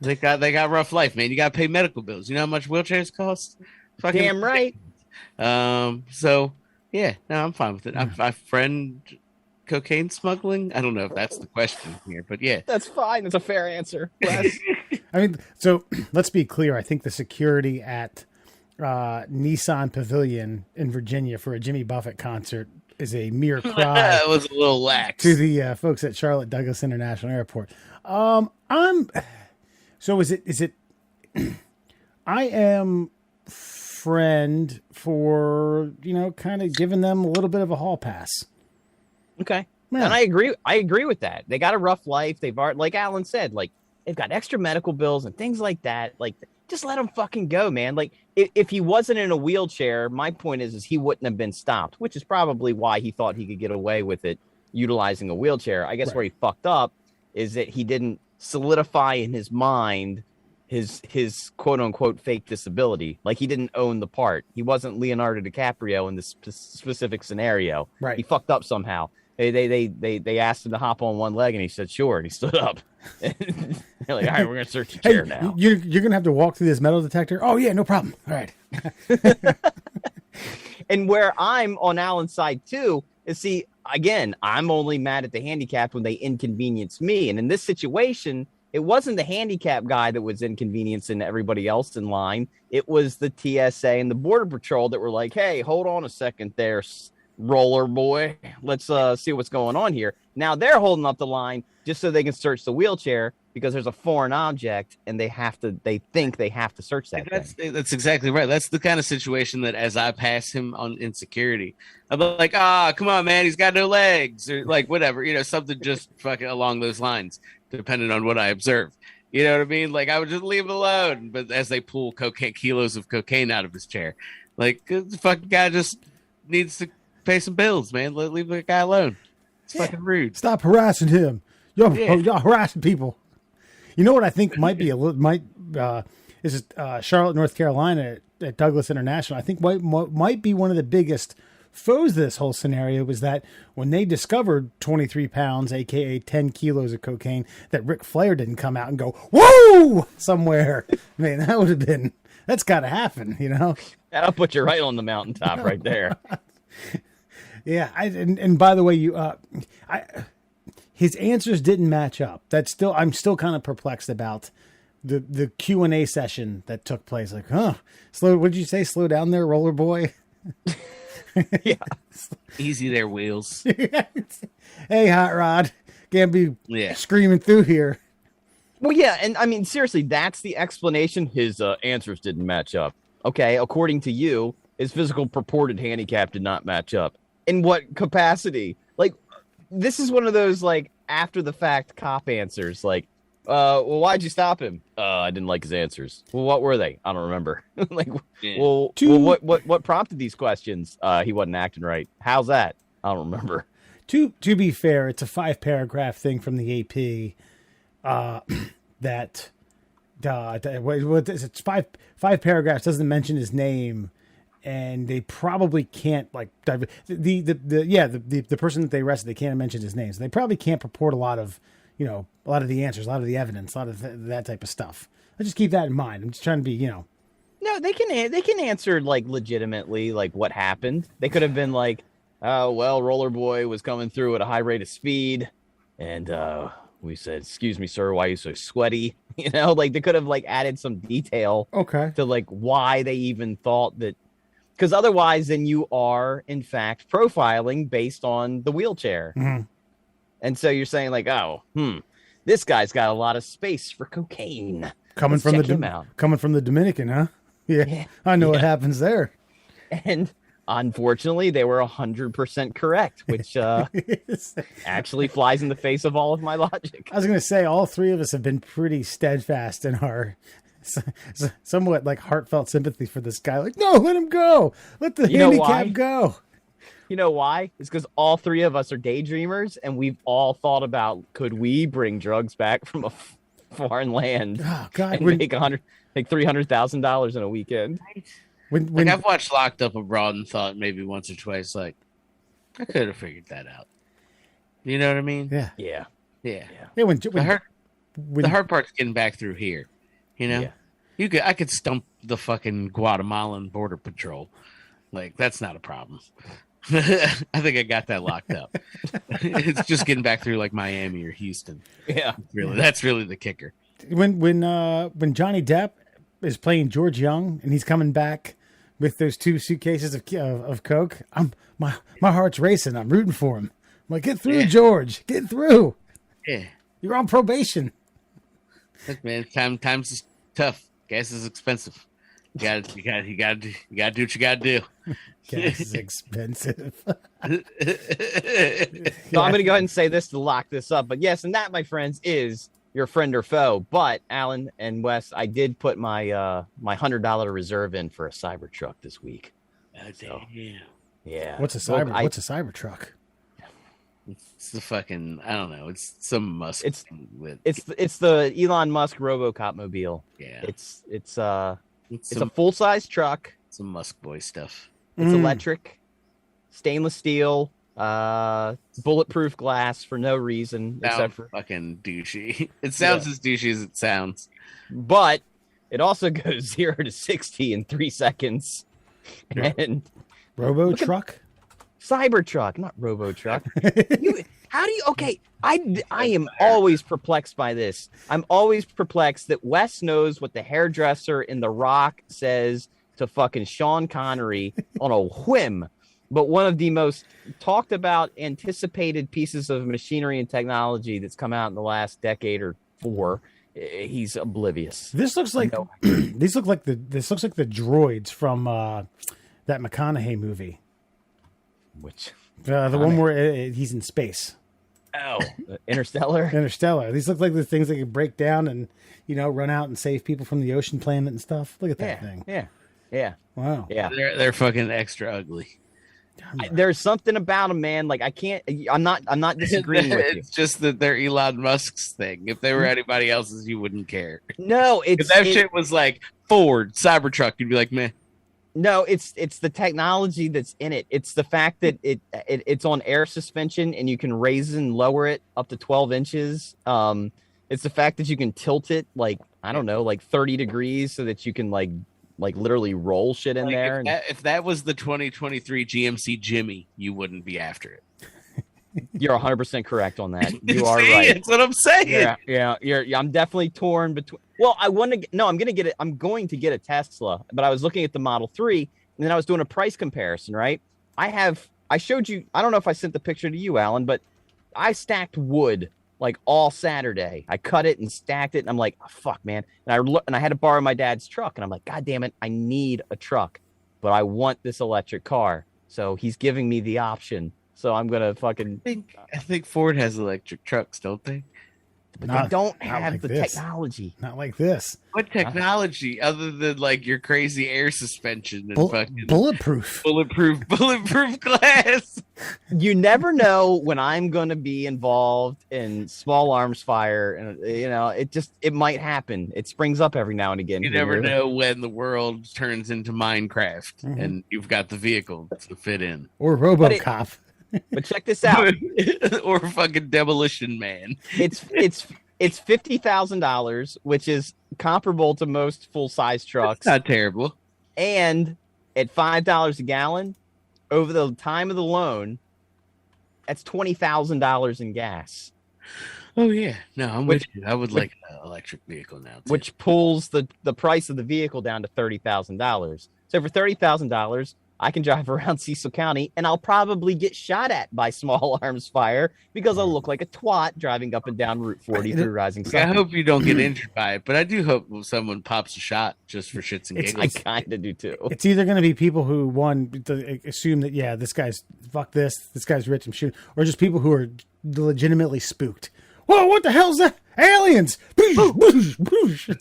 They got rough life, man. You got to pay medical bills. You know how much wheelchairs cost? Damn right. So yeah, no, I'm fine with it. I friend cocaine smuggling. I don't know if that's the question here, but yeah, that's fine. That's a fair answer. Wes. I mean, so let's be clear. I think the security at Nissan Pavilion in Virginia for a Jimmy Buffett concert is a mere cry. It was a little lax to the folks at Charlotte Douglas International Airport. So is it? I am friend for kind of giving them a little bit of a hall pass. Okay, yeah. And I agree with that. They got a rough life. They've already, like Alan said, like they've got extra medical bills and things like that. Like, just let him fucking go, man. Like, if he wasn't in a wheelchair, my point is he wouldn't have been stopped, which is probably why he thought he could get away with it utilizing a wheelchair. I guess right. Where he fucked up is that he didn't solidify in his mind his quote unquote fake disability. Like, he didn't own the part. He wasn't Leonardo DiCaprio in this specific scenario. Right. He fucked up somehow. They asked him to hop on one leg and he said, sure. And he stood up. They're like, all right, we're going to search your chair now. You're going to have to walk through this metal detector. Oh yeah, no problem. All right. And where I'm on Alan's side too is, see, again, I'm only mad at the handicapped when they inconvenience me. And in this situation, it wasn't the handicap guy that was inconveniencing everybody else in line. It was the TSA and the Border Patrol that were like, hey, hold on a second there, roller boy. Let's see what's going on here. Now they're holding up the line just so they can search the wheelchair because there's a foreign object and they think they have to search that. That's exactly right. That's the kind of situation that as I pass him on insecurity, I'm like, come on, man, he's got no legs, or like whatever, something just fucking along those lines, depending on what I observe. You know what I mean? Like, I would just leave him alone. But as they pull kilos of cocaine out of his chair, like, the fucking guy just needs to pay some bills, man. Leave the guy alone. It's fucking rude. Stop harassing him. Y'all harassing people. You know what I think might be is Charlotte, North Carolina at Douglas International. I think might be one of the biggest foes of this whole scenario was that when they discovered 23 pounds, aka 10 kilos of cocaine, that Ric Flair didn't come out and go, whoa, somewhere. Man, that's got to happen, That'll put you right on the mountaintop right there. Yeah. And by the way, his answers didn't match up. I'm still kind of perplexed about the Q&A session that took place. Like, what did you say? Slow down there, roller boy. Yeah. Easy there, Wheels. Hey, Hot Rod. Can't be screaming through here. Well, yeah, and I mean, seriously, that's the explanation. His answers didn't match up. Okay, according to you, his physical purported handicap did not match up. In what capacity? Like, this is one of those, like, after the fact cop answers. Like, well, why'd you stop him? I didn't like his answers. Well, what were they? I don't remember. Like, well, what prompted these questions? He wasn't acting right. How's that? I don't remember. To be fair, it's a 5-paragraph thing from the AP. That what is it? Five paragraphs, doesn't mention his name, and they probably can't, like, the person that they arrested, they can't mention his name, so they probably can't purport a lot of the answers, a lot of the evidence, a lot of that type of stuff. I just keep that in mind. I'm just trying to be, No, they can answer, like, legitimately, like, what happened. They could have been like, oh, well, Roller Boy was coming through at a high rate of speed, and we said, excuse me, sir, why are you so sweaty? Like, they could have, like, added some detail to, like, why they even thought that. Because otherwise, then you are, in fact, profiling based on the wheelchair. Mm-hmm. And so you're saying, like, oh, this guy's got a lot of space for cocaine. Coming from the Dominican, huh? Yeah. I know what happens there. And unfortunately, they were 100% correct, which actually flies in the face of all of my logic. I was going to say, all three of us have been pretty steadfast in our somewhat, like, heartfelt sympathy for this guy. Like, no, let him go. Let the handicap go. You know why? It's because all three of us are daydreamers, and we've all thought about, could we bring drugs back from a foreign land and make $300,000 in a weekend? When I've watched Locked Up Abroad and thought maybe once or twice, like, I could have figured that out. You know what I mean? Yeah. The hard part's getting back through here. I could stump the fucking Guatemalan border patrol. Like, that's not a problem. I think I got that locked up. It's just getting back through, like, Miami or Houston. Yeah, that's really the kicker. When Johnny Depp is playing George Young and he's coming back with those 2 suitcases of coke, my heart's racing. I'm rooting for him. I'm like, get through, George. Get through. Yeah, you're on probation. Look, man, times is tough. Gas is expensive. You gotta do what you gotta do. Gas is expensive. So I'm gonna go ahead and say this to lock this up. But yes, and that, my friends, is your friend or foe. But Alan and Wes, I did put my my $100 reserve in for a Cybertruck this week. Yeah. What's a Cybertruck? It's the fucking, I don't know. It's some Musk. It's the Elon Musk RoboCop mobile. Yeah. It's a full-size truck. Some Musk boy stuff. It's electric, stainless steel, bulletproof glass for no reason except for fucking douchey. It sounds as douchey as it sounds. But it also goes 0 to 60 in 3 seconds. And Robo-truck? Cybertruck, not Robo-truck. How do you? Okay, I am always perplexed by this. I'm always perplexed that Wes knows what the hairdresser in The Rock says to fucking Sean Connery on a whim. But one of the most talked about, anticipated pieces of machinery and technology that's come out in the last decade or 4, he's oblivious. This looks like this looks like the droids from that McConaughey movie. Which the one where he's in space. Oh, Interstellar. These look like the things that can break down and run out and save people from the ocean planet and stuff. Look at that thing. Yeah. Wow. Yeah. They're fucking extra ugly. There's something about them, man. Like, I can't. I'm not disagreeing with you. It's just that they're Elon Musk's thing. If they were anybody else's, you wouldn't care. No, if that shit was like Ford Cybertruck, you'd be like, meh. No, it's the technology that's in it. It's the fact that it's on air suspension and you can raise and lower it up to 12 inches. It's the fact that you can tilt it like 30 degrees so that you can like literally roll shit in there. If that was the 2023 GMC Jimmy, you wouldn't be after it. You're 100% correct on that. You are right. That's what I'm saying. Yeah. I'm definitely torn between. Well, I'm going to get it. I'm going to get a Tesla, but I was looking at the Model 3 and then I was doing a price comparison, right? I showed you, I don't know if I sent the picture to you, Alan, but I stacked wood like all Saturday. I cut it and stacked it, and I'm like, oh, fuck, man. And I had to borrow my dad's truck, and I'm like, God damn it, I need a truck, but I want this electric car. So he's giving me the option. So I'm gonna fucking. I think Ford has electric trucks, don't they? But they don't have the technology. Not like this. What technology other than like your crazy air suspension and fucking bulletproof glass? You never know when I'm going to be involved in small arms fire, and it might happen. It springs up every now and again. You never know when the world turns into Minecraft and you've got the vehicle to fit in, or RoboCop. But check this out. Or fucking Demolition Man. It's $50,000, which is comparable to most full-size trucks. That's not terrible. And at $5 a gallon, over the time of the loan, that's $20,000 in gas. Oh yeah, no, I'm with you. I would like an electric vehicle now, too. Which pulls the price of the vehicle down to $30,000. So for $30,000, I can drive around Cecil County, and I'll probably get shot at by small arms fire because I'll look like a twat driving up and down Route 40 through Rising Sun. I hope you don't get injured by it, but I do hope someone pops a shot just for shits and giggles. I kind of do too. It's either going to be people who assume that this guy's this guy's rich and shoot, or just people who are legitimately spooked. Whoa, what the hell's that? Aliens! Boosh, boosh, boosh.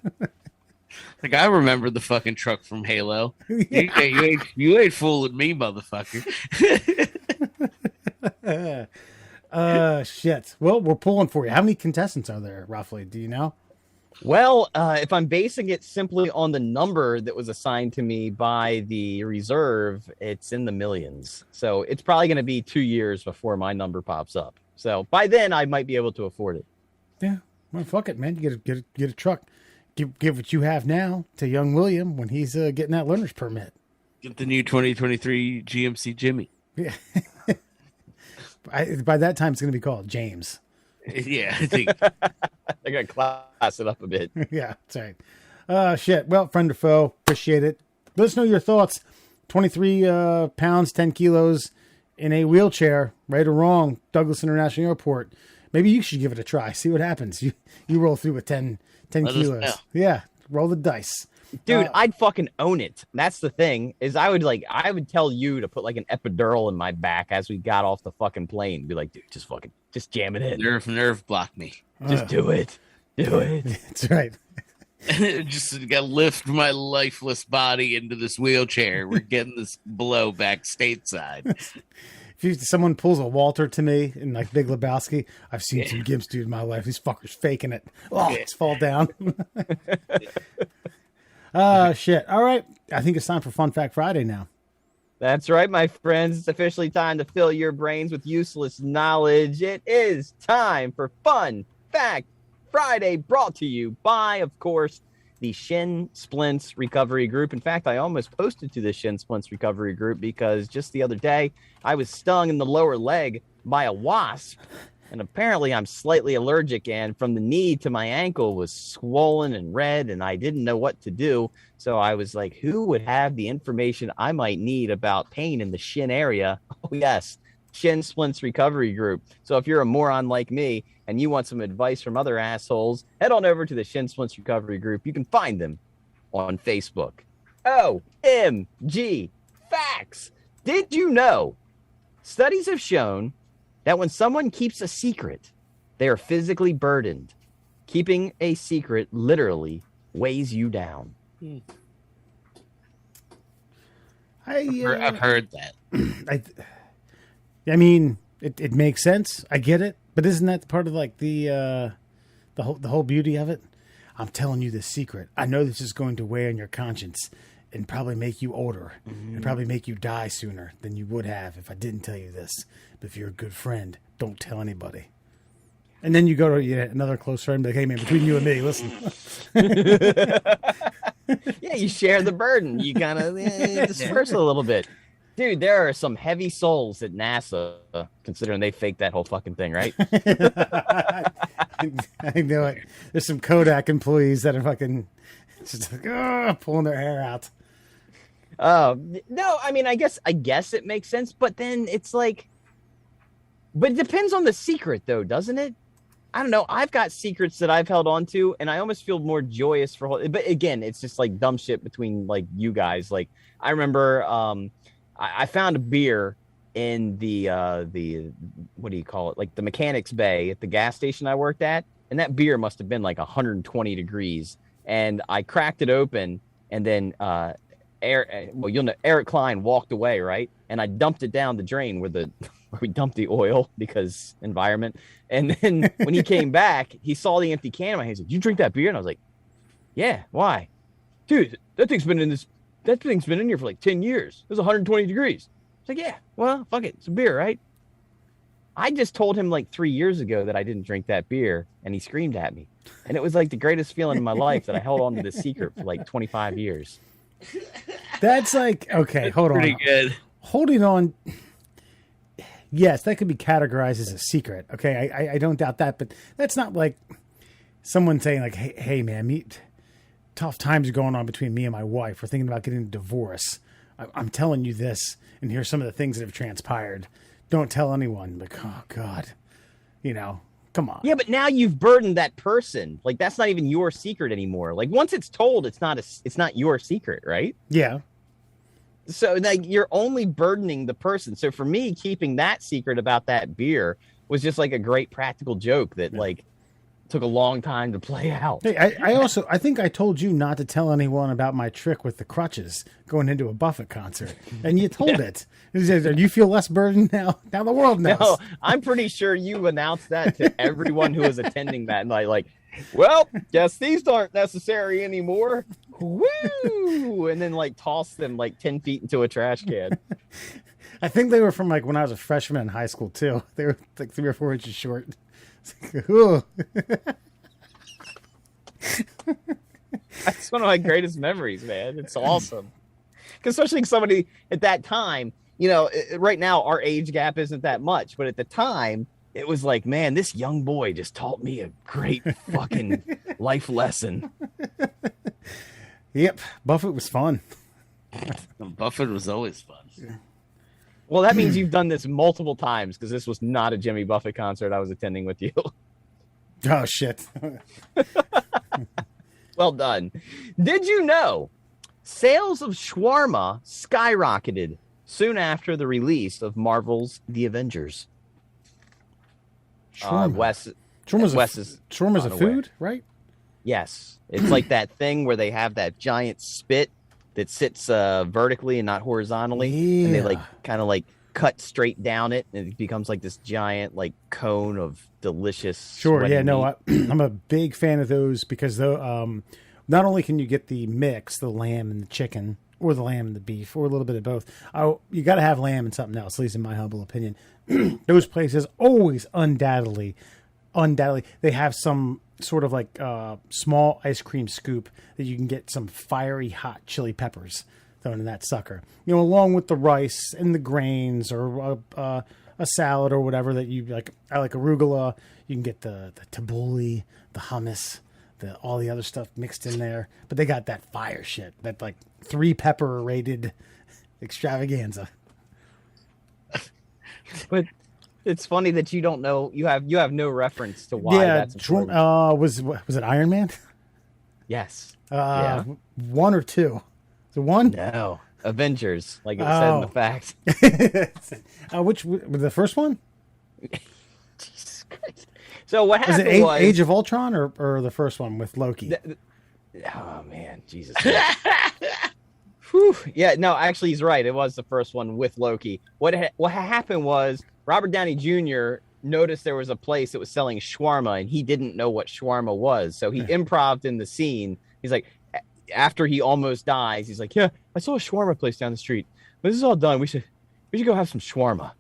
Like, I remember the fucking truck from Halo. Yeah. You ain't fooling me, motherfucker. Shit. Well, we're pulling for you. How many contestants are there, roughly? Do you know? Well, if I'm basing it simply on the number that was assigned to me by the reserve, it's in the millions. So it's probably going to be 2 years before my number pops up. So by then, I might be able to afford it. Yeah. Well, fuck it, man. You get a truck. Give what you have now to young William when he's getting that learner's permit. Get the new 2023 GMC Jimmy. Yeah. By that time, it's going to be called James. Yeah, I think. I got to class it up a bit. Yeah, that's right. Shit. Well, friend or foe, appreciate it. Let us know your thoughts. 23 pounds, 10 kilos in a wheelchair, right or wrong, Douglas International Airport. Maybe you should give it a try. See what happens. You roll through with 10 kilos. Yeah, roll the dice. Dude, I'd fucking own it. That's the thing, is I would tell you to put like an epidural in my back as we got off the fucking plane. Be like, dude, just jam it in. Nerve block me. Just do it. Do it. That's right. Just got to lift my lifeless body into this wheelchair. We're getting this blow back stateside. If someone pulls a Walter to me in like Big Lebowski, I've seen some gimps, dude, in my life. These fuckers faking it. Oh, it's fall down. Shit. All right. I think it's time for Fun Fact Friday now. That's right, my friends. It's officially time to fill your brains with useless knowledge. It is time for Fun Fact Friday, brought to you by, of course, the Shin Splints Recovery Group. In fact, I almost posted to the Shin Splints Recovery Group because just the other day, I was stung in the lower leg by a wasp. And apparently I'm slightly allergic, and from the knee to my ankle was swollen and red, and I didn't know what to do. So I was like, who would have the information I might need about pain in the shin area? Oh, yes, Shin Splints Recovery Group. So if you're a moron like me and you want some advice from other assholes, head on over to the Shin Splints Recovery Group. You can find them on Facebook. OMG facts. Did you know studies have shown that when someone keeps a secret, they are physically burdened? Keeping a secret literally weighs you down. I've heard that. I mean, it makes sense. I get it, but isn't that part of like the whole beauty of it? I'm telling you this secret. I know this is going to weigh on your conscience and probably make you older and probably make you die sooner than you would have if I didn't tell you this. But if you're a good friend, don't tell anybody. And then you go to another close friend, like, hey man, between you and me, listen. Yeah, you share the burden. You kind of disperse a little bit. Dude, there are some heavy souls at NASA, considering they faked that whole fucking thing, right? I know it. There's some Kodak employees that are fucking just like, pulling their hair out. No, I mean, I guess it makes sense, but then it's like, but it depends on the secret, though, doesn't it? I don't know. I've got secrets that I've held on to, and I almost feel more joyous for. But again, it's just like dumb shit between like you guys. Like I remember, I found a beer in the what do you call it? Like the mechanics bay at the gas station I worked at, and that beer must have been like 120 degrees. And I cracked it open, and then Eric Klein walked away, right? And I dumped it down the drain where we dumped the oil because environment. And then when he came back, he saw the empty can in my hand. He's like, "You drink that beer?" And I was like, "Yeah, why?" "Dude, that thing's been in here for like 10 years. It was 120 degrees. It's like, "Yeah, well, fuck it. It's a beer, right?" I just told him like 3 years ago that I didn't drink that beer, and he screamed at me. And it was like the greatest feeling in my life that I held on to this secret for like 25 years. That's like, okay, hold on. Pretty good. Holding on. Yes, that could be categorized as a secret. Okay, I don't doubt that, but that's not like someone saying like, hey man, tough times are going on between me and my wife. We're thinking about getting a divorce. I'm telling you this, and here's some of the things that have transpired. Don't tell anyone. Like, oh God, come on. Yeah, but now you've burdened that person. Like that's not even your secret anymore. Like once it's told, it's not your secret, right? Yeah. So like you're only burdening the person. So for me, keeping that secret about that beer was just like a great practical joke that like took a long time to play out. Hey, I think I told you not to tell anyone about my trick with the crutches going into a Buffett concert, and you told it. He said, "Do you feel less burdened now? Now the world knows." No, I'm pretty sure you announced that to everyone who was attending that night. Like, well, guess these aren't necessary anymore. Woo! And then like toss them like 10 feet into a trash can. I think they were from like when I was a freshman in high school too. They were like 3 or 4 inches short. That's one of my greatest memories, man. It's awesome. Especially somebody at that time, right now our age gap isn't that much, but at the time it was like, man, this young boy just taught me a great fucking life lesson. Yep. Buffett was fun. Buffett was always fun. Yeah. Well, that means you've done this multiple times because this was not a Jimmy Buffett concert I was attending with you. Oh, shit. Well done. Did you know sales of shawarma skyrocketed soon after the release of Marvel's The Avengers? Shawarma's a food, right? Yes. It's like that thing where they have that giant spit that sits vertically and not horizontally. Yeah. And they like kind of like cut straight down it, and it becomes like this giant like cone of delicious. Sure. Yeah. No, I'm a big fan of those because not only can you get the mix, the lamb and the chicken, or the lamb and the beef, or a little bit of both. You got to have lamb and something else, at least in my humble opinion. Those places always undoubtedly, they have some sort of like small ice cream scoop that you can get some fiery hot chili peppers thrown in that sucker, along with the rice and the grains, or a salad or whatever that you like. I like arugula. You can get the tabbouleh, the hummus, all the other stuff mixed in there. But they got that fire shit, that like 3 pepper rated extravaganza. But it's funny that you don't know. You have no reference to why that's important. Was it Iron Man? Yes. 1 or 2? The 1? No. Avengers, like it said in the fact. Which the first one? Jesus Christ. So what happened was it Age of Ultron or the first one with Loki? Oh man, Jesus. Whew. Yeah, no, actually he's right. It was the first one with Loki. What happened was Robert Downey Jr. noticed there was a place that was selling shawarma, and he didn't know what shawarma was. So he improv'd in the scene. He's like, after he almost dies, he's like, yeah, I saw a shawarma place down the street. When this is all done, we should go have some shawarma.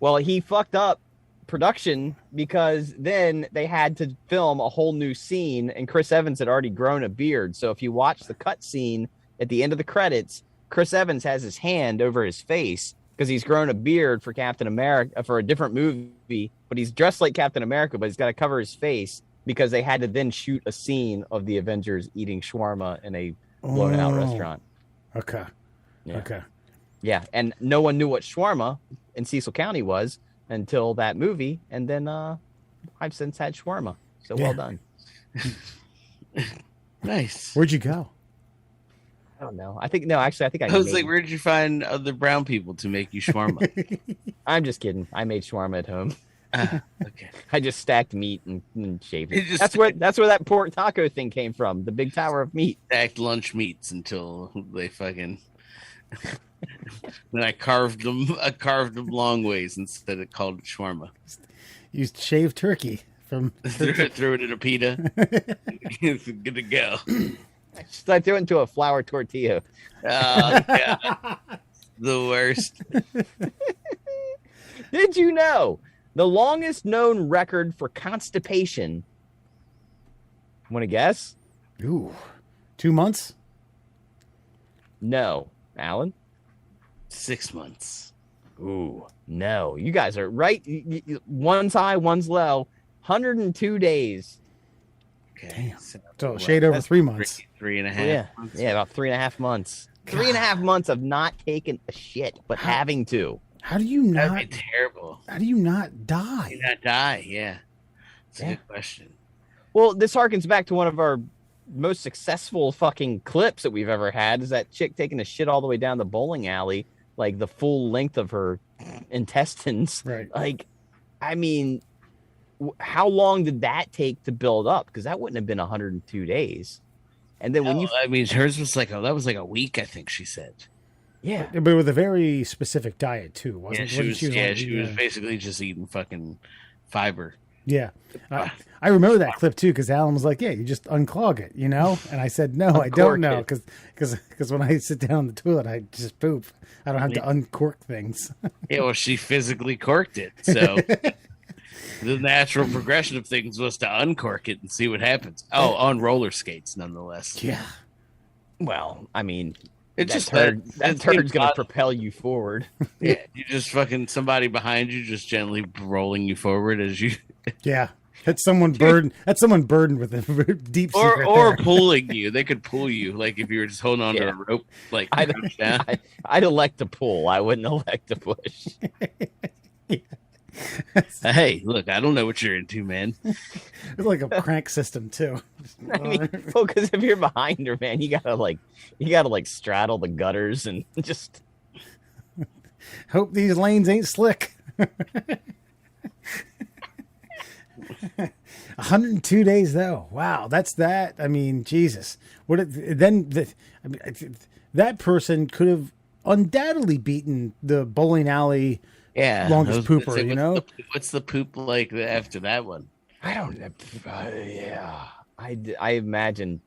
Well, he fucked up production because then they had to film a whole new scene, and Chris Evans had already grown a beard. So if you watch the cut scene at the end of the credits, Chris Evans has his hand over his face because he's grown a beard for Captain America for a different movie, but he's dressed like Captain America, but he's got to cover his face because they had to then shoot a scene of the Avengers eating shawarma in a blown out restaurant. Okay. Yeah. Okay. Yeah. And no one knew what shawarma in Cecil County was until that movie. And then I've since had shawarma. So Yeah. well done. Nice. Where'd you go? I don't know. I think I I was like, where did you find other brown people to make you shawarma? I'm just kidding. I made shawarma at home. Okay. I just stacked meat and shaved it. Just That's where that pork taco thing came from. The big tower of meat. stacked lunch meats until they fucking. Then I carved them long ways instead of called it shawarma. Used shaved turkey from Threw it in a pita. It's good to go. I threw it into a flour tortilla. Yeah. The worst. Did you know the longest known record for constipation? Want to guess? Ooh, 2 months? No. Alan? 6 months. Ooh, no. You guys are right. One's high, one's low. 102 days. Okay. Damn. So shade over 3 months. 3.5. Yeah. months. Yeah, about 3.5 months. 3.5 months of not taking a shit, but having to. How do you That'd not? be terrible. How do you not die? You not die. Yeah. It's a Yeah. good question. Well, this harkens back to one of our most successful fucking clips that we've ever had, is that chick taking a shit all the way down the bowling alley, like the full length of her intestines. Right. Like, I mean, how long did that take to build up? Because that wouldn't have been 102 days. And then when I mean, hers was like that was like a week, I think she said. yeah, But with a very specific diet too, wasn't? She wasn't was basically just eating fucking fiber. Yeah, I remember that clip too because Alan was like, "Yeah, you just unclog it, you know." And I said, "No, I don't know because when I sit down on the toilet, I just poop. I don't have to uncork things." Yeah, well, she physically corked it, so the natural progression of things was to uncork it and see what happens. Oh, on roller skates, nonetheless. Yeah. Well, I mean, It's just that it's turd's going to odd. propel you forward. Yeah, you just fucking somebody behind you just gently rolling you forward as you Yeah. That's someone burdened. That's someone burdened with a deep secret. or there. pulling you. They could pull you like if you were just holding on to a rope. Like I'd elect to pull. I wouldn't elect to push. Hey, look, I don't know what you're into, man. It's like a crank system too. I mean, well, because if you're behind her, man, you gotta straddle the gutters and just Hope these lanes ain't slick. 102 days though. Wow, that's that. I mean, Jesus. That person could have undoubtedly beaten the bowling alley longest pooper. You know, what's the poop like after that one? I don't know. Yeah, I imagine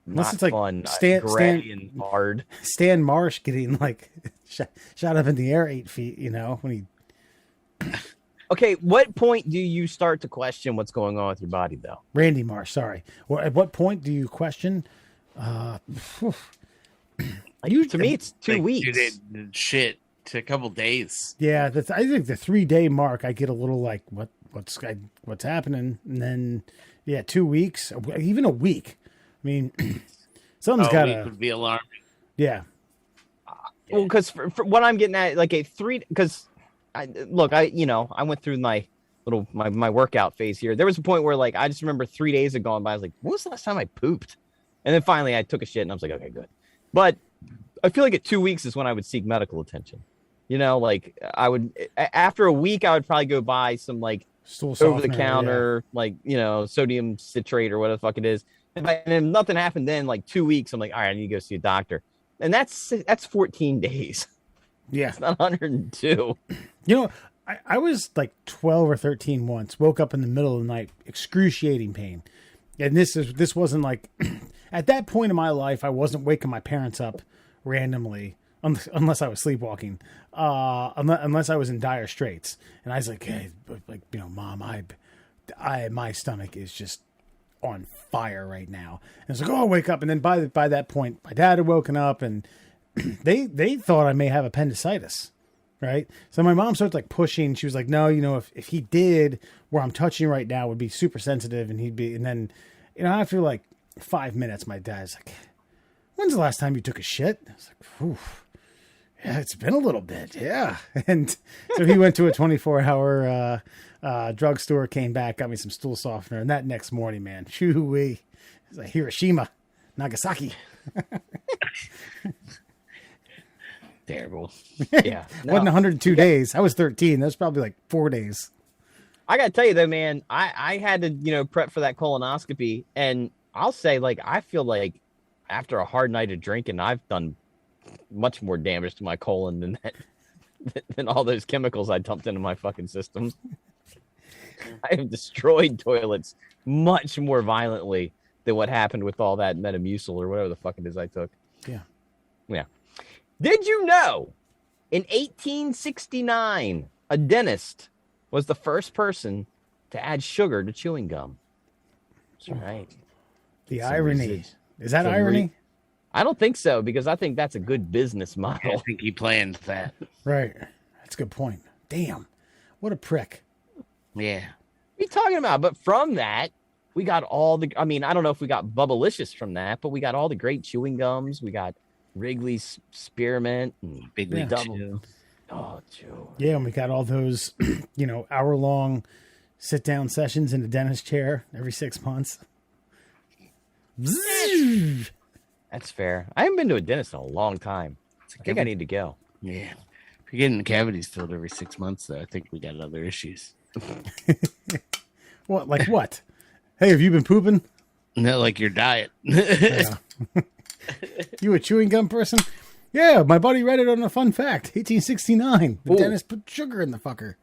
unless not it's like fun. Stan And hard. Stan Marsh getting like shot up in the air 8 feet. You know, when he. Okay, what point do you start to question what's going on with your body, though? Randy Marsh, sorry. Well, at what point do you question? To me, it's 2 weeks. Shit, to a couple days. Yeah, I think the 3-day mark, I get a little like, what's happening? And then, 2 weeks, even a week. I mean, something's got to be alarming. Yeah. Well, because for what I'm getting at, like because I went through my my workout phase here. There was a point where like I just remember 3 days had gone by. I was like, when was the last time I pooped? And then finally I took a shit and I was like, okay, good. But I feel like at 2 weeks is when I would seek medical attention. You know, like I would after a week I would probably go buy some like over the counter, like, sodium citrate or whatever the fuck it is. And if nothing happened then, like 2 weeks, I'm like, all right, I need to go see a doctor. And that's 14 days. Yeah. It's not 102. You know, I was like 12 or 13 once, woke up in the middle of the night, excruciating pain. And this wasn't like, at that point in my life, I wasn't waking my parents up randomly, unless I was sleepwalking, unless I was in dire straits. And I was like, hey, Mom, my stomach is just on fire right now. And it's like, oh, I'll wake up. And then by that point, my dad had woken up and they thought I may have appendicitis. Right. So my mom starts like pushing. She was like, no, if he did, where I'm touching right now would be super sensitive and then, after like 5 minutes, my dad's like, when's the last time you took a shit? I was like, oof. Yeah, it's been a little bit. Yeah. And so he went to a 24-hour drugstore, came back, got me some stool softener. And that next morning, man, shoo-wee. It's like Hiroshima, Nagasaki. Terrible. Yeah. Wasn't 102 days. I was 13. That was probably like 4 days. I got to tell you, though, man, I had to, prep for that colonoscopy. And I'll say, like, I feel like after a hard night of drinking, I've done much more damage to my colon than all those chemicals I dumped into my fucking system. I have destroyed toilets much more violently than what happened with all that Metamucil or whatever the fuck it is I took. Yeah. Yeah. Did you know in 1869, a dentist was the first person to add sugar to chewing gum? That's right. The irony. Is that irony? I don't think so, because I think that's a good business model. I think he planned that. Right. That's a good point. Damn. What a prick. Yeah. What are you talking about? But from that, we got all the, I don't know if we got Bubblicious from that, but we got all the great chewing gums. We got Wrigley's Spearmint and Big Double. Oh, Joe. Yeah, and we got all those, hour-long sit-down sessions in a dentist chair every 6 months. That's fair. I haven't been to a dentist in a long time. I think I need to go. Yeah. If you're getting cavities filled every 6 months, though, I think we got other issues. What? Like what? Hey, have you been pooping? No, like your diet. Yeah. You a chewing gum person? Yeah, my buddy read it on a fun fact. 1869. The dentist put sugar in the fucker.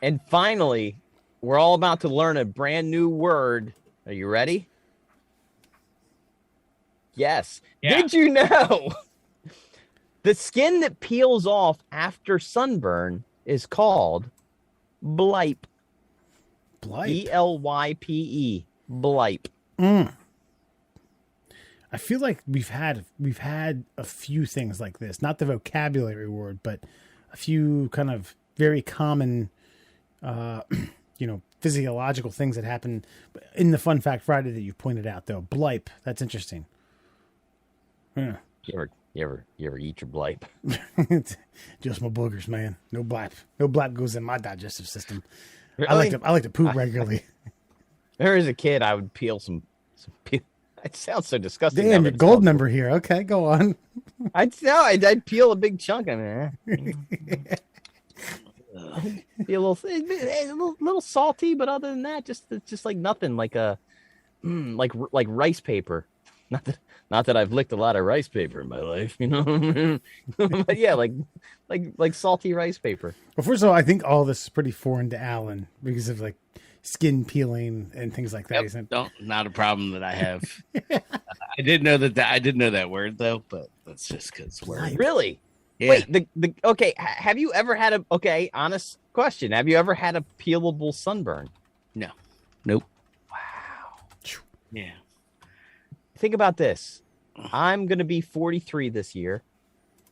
And finally, we're all about to learn a brand new word. Are you ready? Yes. Yeah. Did you know the skin that peels off after sunburn is called blipe? Blipe. Blype. Blipe. I feel like we've had a few things like this. Not the vocabulary word, but a few kind of very common, physiological things that happen in the Fun Fact Friday that you pointed out. Though blipe, that's interesting. Yeah. You ever eat your blipe? Just my boogers, man. No blipe. No blipe goes in my digestive system. Really? I like to poop regularly. There as a kid, I would peel some peel. It sounds so disgusting. Damn, your gold member here. Okay, go on. I'd peel a big chunk. Be a little salty, but other than that, just like nothing. Like like rice paper. Not that I've licked a lot of rice paper in my life, but yeah, like salty rice paper. Well, first of all, I think all this is pretty foreign to Alan because of like skin peeling and things like that. Yep, not a problem that I have. I did know that word though, but that's just because word. Really? Yeah. Wait, okay. Have you ever had honest question? Have you ever had a peelable sunburn? No. Nope. Wow. Yeah. Think about this. I'm going to be 43 this year,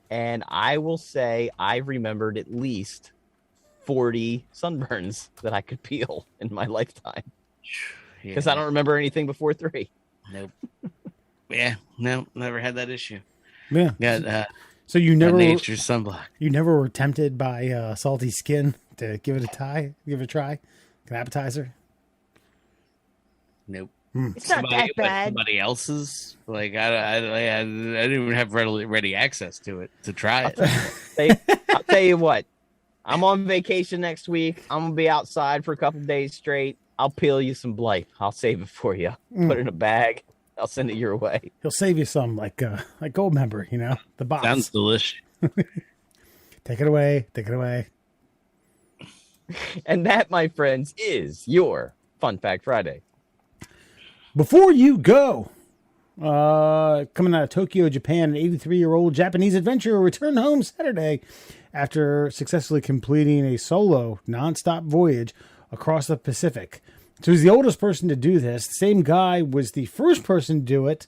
and I will say I've remembered at least 40 sunburns that I could peel in my lifetime because I don't remember anything before 3. Nope. Yeah, no, never had that issue. Yeah. Got so you never nature's sunblock. You never were tempted by salty skin to give it a try, an appetizer. Nope. It's not that bad. Somebody else's, like I didn't even have ready access to it to try it. I'll tell you what. I'm on vacation next week. I'm gonna be outside for a couple days straight. I'll peel you some blipe. I'll save it for you. Put it in a bag. I'll send it your way. He'll save you some, like gold member, the box. Sounds delicious. Take it away. And that, my friends, is your Fun Fact Friday. Before you go, coming out of Tokyo, Japan, an 83-year-old Japanese adventurer returned home Saturday after successfully completing a solo nonstop voyage across the Pacific. So he's the oldest person to do this. The same guy was the first person to do it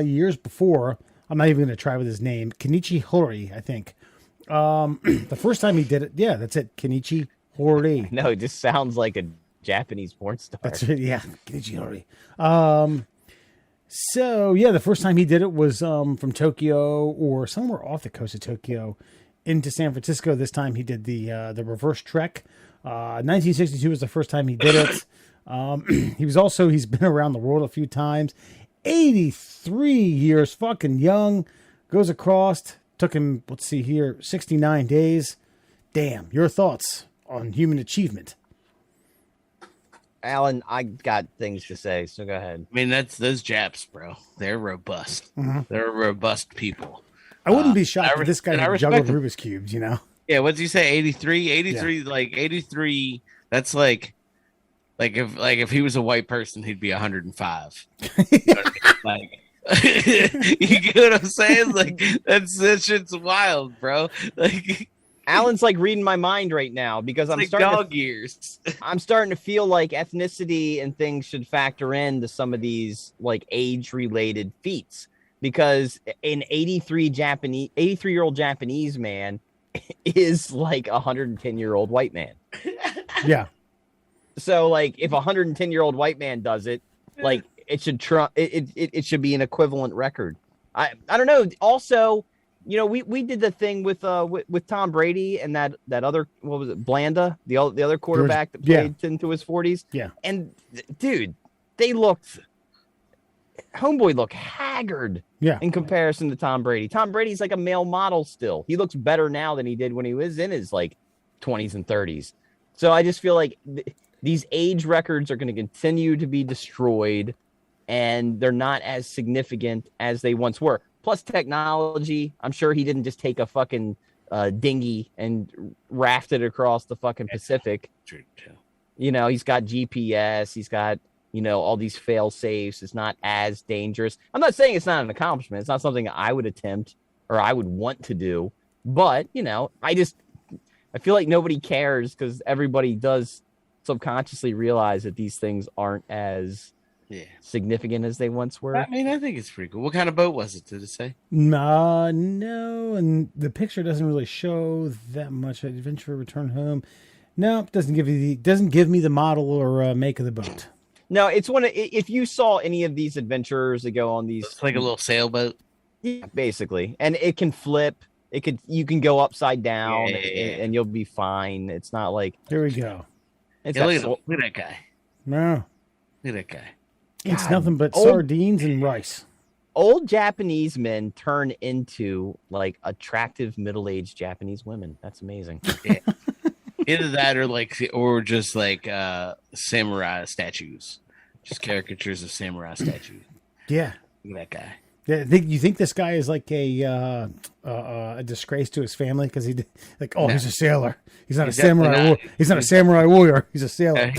years before. I'm not even going to try with his name. Kenichi Hori, I think. The first time he did it, yeah, that's it. Kenichi Hori. No, it just sounds like a Japanese porn star. That's right, yeah. Kenichi Hori. So yeah, the first time he did it was from Tokyo or somewhere off the coast of Tokyo into San Francisco. This time he did the reverse trek. 1962 was the first time he did it. He's been around the world a few times. 83 years, fucking young. Goes across. Took him, let's see here, 69 days. Damn. Your thoughts on human achievement? Alan, I got things to say, so go ahead. I mean, that's those Japs, bro. They're robust. Mm-hmm. They're robust people. I wouldn't be shocked if this guy juggled them. Rubik's Cubes, you know? Yeah, what'd you say? 83? 83, yeah. Like 83, that's like if he was a white person, he'd be 105. You know what I mean? You get what I'm saying? Like that shit's wild, bro. Like Alan's like reading my mind right now because I'm like starting dog years. I'm starting to feel like ethnicity and things should factor into some of these like age-related feats because an 83-year-old Japanese man is like a 110-year-old white man. Yeah. So like if a 110-year-old white man does it, like it should be an equivalent record. I don't know. Also, you know, we did the thing with Tom Brady and that other, what was it, Blanda, the other quarterback that played into his 40s. Yeah. And dude, homeboy looked haggard. Yeah. In comparison to Tom Brady. Tom Brady's like a male model still. He looks better now than he did when he was in his like 20s and 30s. So I just feel like these age records are going to continue to be destroyed and they're not as significant as they once were. Plus technology, I'm sure he didn't just take a fucking dinghy and raft it across the fucking Pacific. True, too. You know, he's got GPS, he's got, you know, all these fail safes. It's not as dangerous. I'm not saying it's not an accomplishment. It's not something I would attempt or I would want to do. But, you know, I feel like nobody cares because everybody does subconsciously realize that these things aren't as significant as they once were. I mean, I think it's pretty cool. What kind of boat was it? Did it say? No, and the picture doesn't really show that much. Adventure Return Home. No, it doesn't give me the model or make of the boat. No, it's if you saw any of these adventurers that go on these, it's like a little sailboat. Yeah, basically, and it can flip. You can go upside down and you'll be fine. It's not like here we go. It's look at that guy. No, look at that guy. It's nothing but sardines and rice. Old Japanese men turn into like attractive middle-aged Japanese women. That's amazing. Yeah. Either that or just like samurai statues. Just caricatures of samurai statues. Yeah. Look at that guy. Yeah, you think this guy is like a disgrace to his family because he's a sailor. He's not a samurai. He's not a samurai warrior. He's a sailor.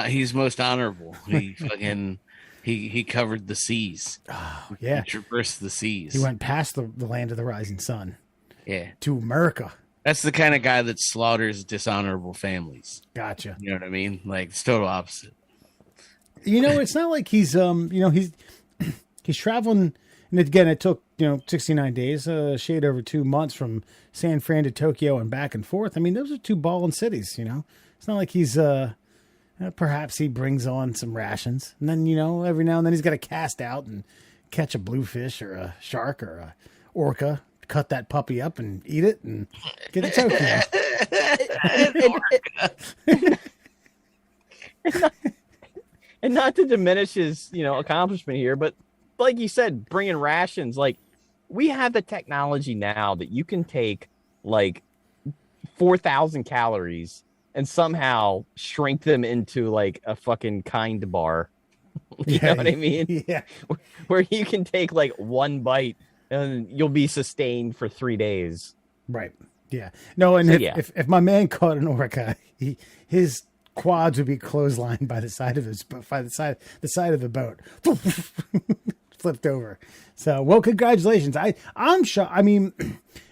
He's most honorable. He fucking he covered the seas. Oh, yeah, he traversed the seas. He went past the land of the rising sun. Yeah, to America. That's the kind of guy that slaughters dishonorable families. Gotcha. You know what I mean? Like it's total opposite. You know, it's not like he's he's traveling. And again, it took 69 days, shade over 2 months from San Fran to Tokyo and back and forth. I mean, those are two ballin' cities. It's not like he's perhaps he brings on some rations, and then every now and then he's got to cast out and catch a bluefish or a shark or a orca, cut that puppy up and eat it and get to Tokyo. and not to diminish his accomplishment here, but like you said, bringing rations, like we have the technology now that you can take like 4,000 calories and somehow shrink them into like a fucking kind bar. You know what I mean? Yeah. Where you can take like one bite and you'll be sustained for 3 days. Right. Yeah. No, and if my man caught an orca, his quads would be clotheslined by the side of the side of the boat. Flipped over. So, well, congratulations. I'm shocked. I mean,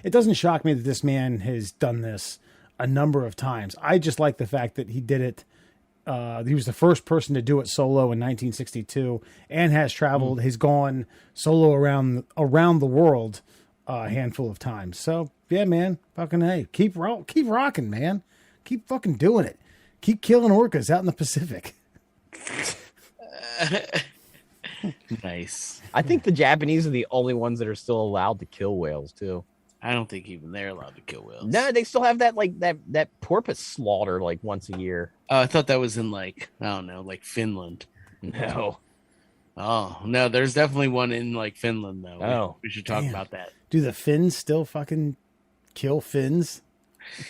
it doesn't shock me that this man has done this a number of times. I just like the fact that he did it. He was the first person to do it solo in 1962 and has traveled. He's gone solo around the world a handful of times. So, yeah, man, fucking hey, keep rocking, man. Keep fucking doing it. Keep killing orcas out in the Pacific. Nice. I think the Japanese are the only ones that are still allowed to kill whales too. I don't think even they're allowed to kill whales. No, they still have that that porpoise slaughter like once a year. Oh, I thought that was in like, I don't know, like Finland. No. Oh, no, there's definitely one in like Finland though. Oh. We should talk about that. Do the Finns still fucking kill Finns?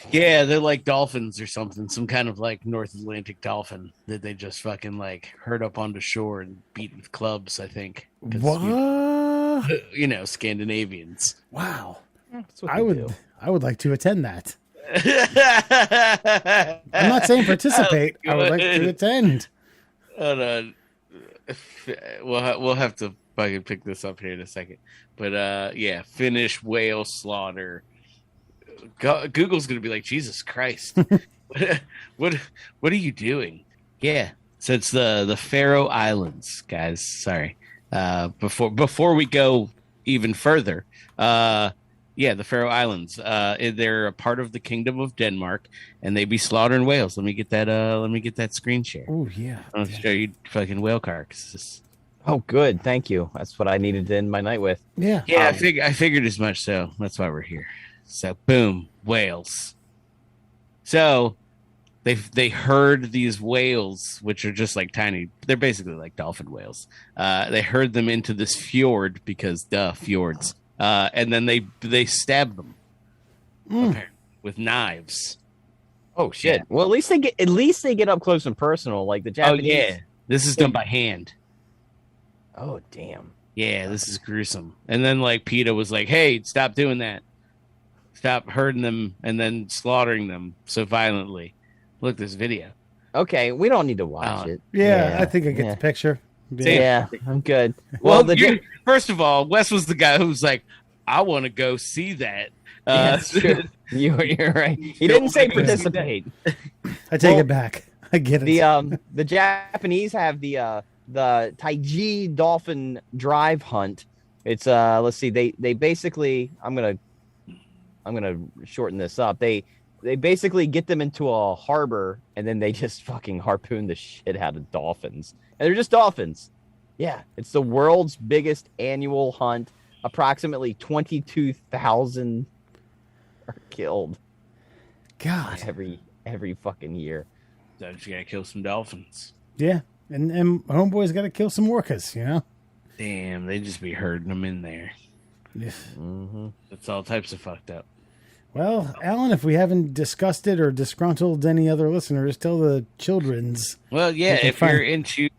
Yeah, they're like dolphins or something, some kind of like North Atlantic dolphin that they just fucking like herd up onto shore and beat with clubs, I think. What? You know, Scandinavians. Wow. That's what they do. I would like to attend that. I'm not saying participate. I would like to attend. Hold on. We'll have to fucking pick this up here in a second. But yeah, Finnish whale slaughter. Google's gonna be like, Jesus Christ, what are you doing? Yeah, so it's the Faroe Islands, guys. Sorry, before we go even further, yeah, the Faroe Islands. They're a part of the Kingdom of Denmark, and they be slaughtering whales. Let me get that screen share. Oh yeah, I'll show you fucking whale carcasses. Oh, good. Thank you. That's what I needed to end my night with. Yeah. I figured as much. So that's why we're here. So boom, whales. So they herd these whales, which are just like tiny. They're basically like dolphin whales. They herd them into this fjord because fjords. And then they stab them apparently, with knives. Oh shit. Yeah. Well, at least they get up close and personal, like the Japanese. Oh yeah, this is done by hand. Oh damn. Yeah, this is gruesome. And then like PETA was like, "Hey, stop doing that. Stop herding them and then slaughtering them so violently." Look, this video. Okay, we don't need to watch it. Yeah, I think I get the picture. Yeah, I'm good. Well, first of all, Wes was the guy who was like, "I want to go see that." That's true. You're right. He didn't say participate. I take it back. I get it. The Japanese have the Taiji dolphin drive hunt. It's let's see, they basically, I'm gonna shorten this up. They basically get them into a harbor and then they just fucking harpoon the shit out of dolphins. And they're just dolphins. Yeah, it's the world's biggest annual hunt. Approximately 22,000 are killed. God, every fucking year. So you gotta kill some dolphins. Yeah, and homeboy's got to kill some orcas. You know. Damn, they just be herding them in there. Yeah. Mm-hmm. It's all types of fucked up. Well, Alan, if we haven't discussed it or disgruntled any other listeners, tell the children's. Well, yeah, if you're into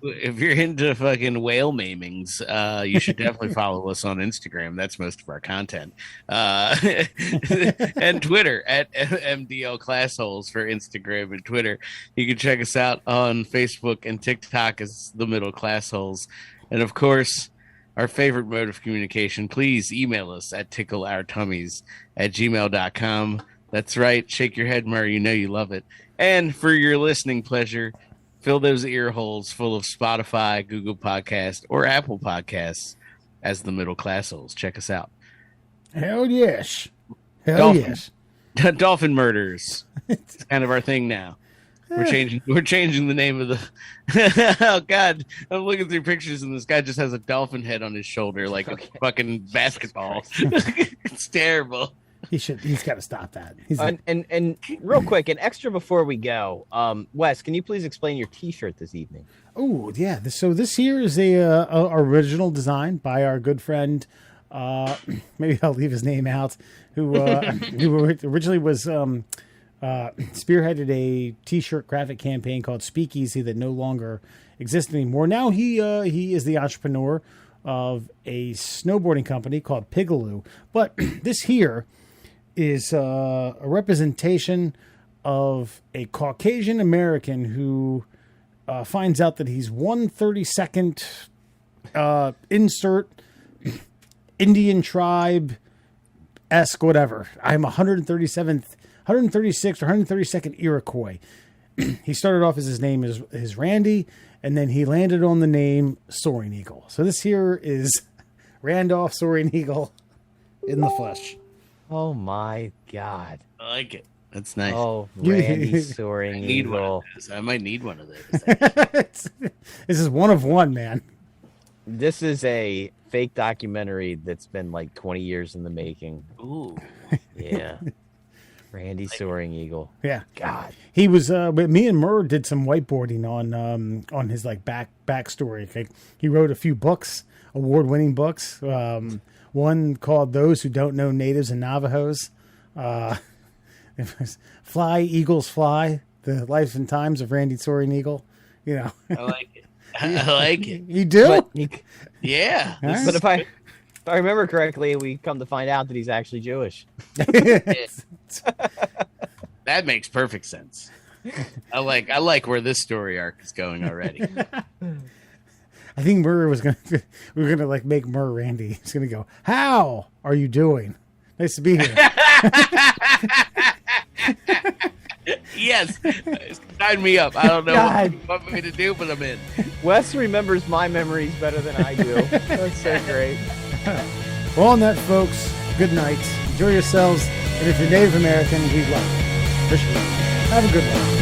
fucking whale maimings, you should definitely follow us on Instagram. That's most of our content, and Twitter at MDL Classholes for Instagram and Twitter. You can check us out on Facebook and TikTok as the Middle Classholes, and of course, our favorite mode of communication, please email us at tickleourtummies@gmail.com. That's right. Shake your head, Murray. You know you love it. And for your listening pleasure, fill those ear holes full of Spotify, Google Podcast, or Apple Podcasts as the Middle Classholes. Check us out. Hell yes. Yes. Dolphin murders. It's kind of our thing now. We're changing the name of the. Oh God! I'm looking through pictures and this guy just has a dolphin head on his shoulder, like a fucking basketball. It's terrible. He's got to stop that. And real quick, an extra before we go. Wes, can you please explain your T-shirt this evening? Oh yeah. So this here is a original design by our good friend. Maybe I'll leave his name out. Who originally was. Spearheaded a T-shirt graphic campaign called Speakeasy that no longer exists anymore. Now he is the entrepreneur of a snowboarding company called Pigaloo. But this here is a representation of a Caucasian American who finds out that he's 132nd insert Indian tribe-esque whatever. I'm 136th or 132nd Iroquois. He started off as his name is Randy, and then he landed on the name Soaring Eagle. So this here is Randolph Soaring Eagle in the flesh. Oh my God. I like it. That's nice. Oh, Randy Soaring Eagle. I might need one of those. This is one of one, man. This is a fake documentary that's been like 20 years in the making. Ooh. Yeah. Randy Soaring Eagle. Yeah. God. He was but me and Murr did some whiteboarding on his like backstory. Like, he wrote a few books, award-winning books. One called Those Who Don't Know Natives and Navajos. It was Fly, Eagles Fly, The Life and Times of Randy Soaring Eagle. You know. I like it. I like it. You do? Yeah. Right. But if I remember correctly, we come to find out that he's actually Jewish. That makes perfect sense. I like where this story arc is going already. I think we were gonna like make Murr Randy. He's gonna go, "How are you doing? Nice to be here." Yes, sign me up. I don't know what you want me to do, but I'm in. Wes remembers my memories better than I do. That's so great. Well, on that, folks, good night. Enjoy yourselves. And if you're Native American, we love you. Have a good one.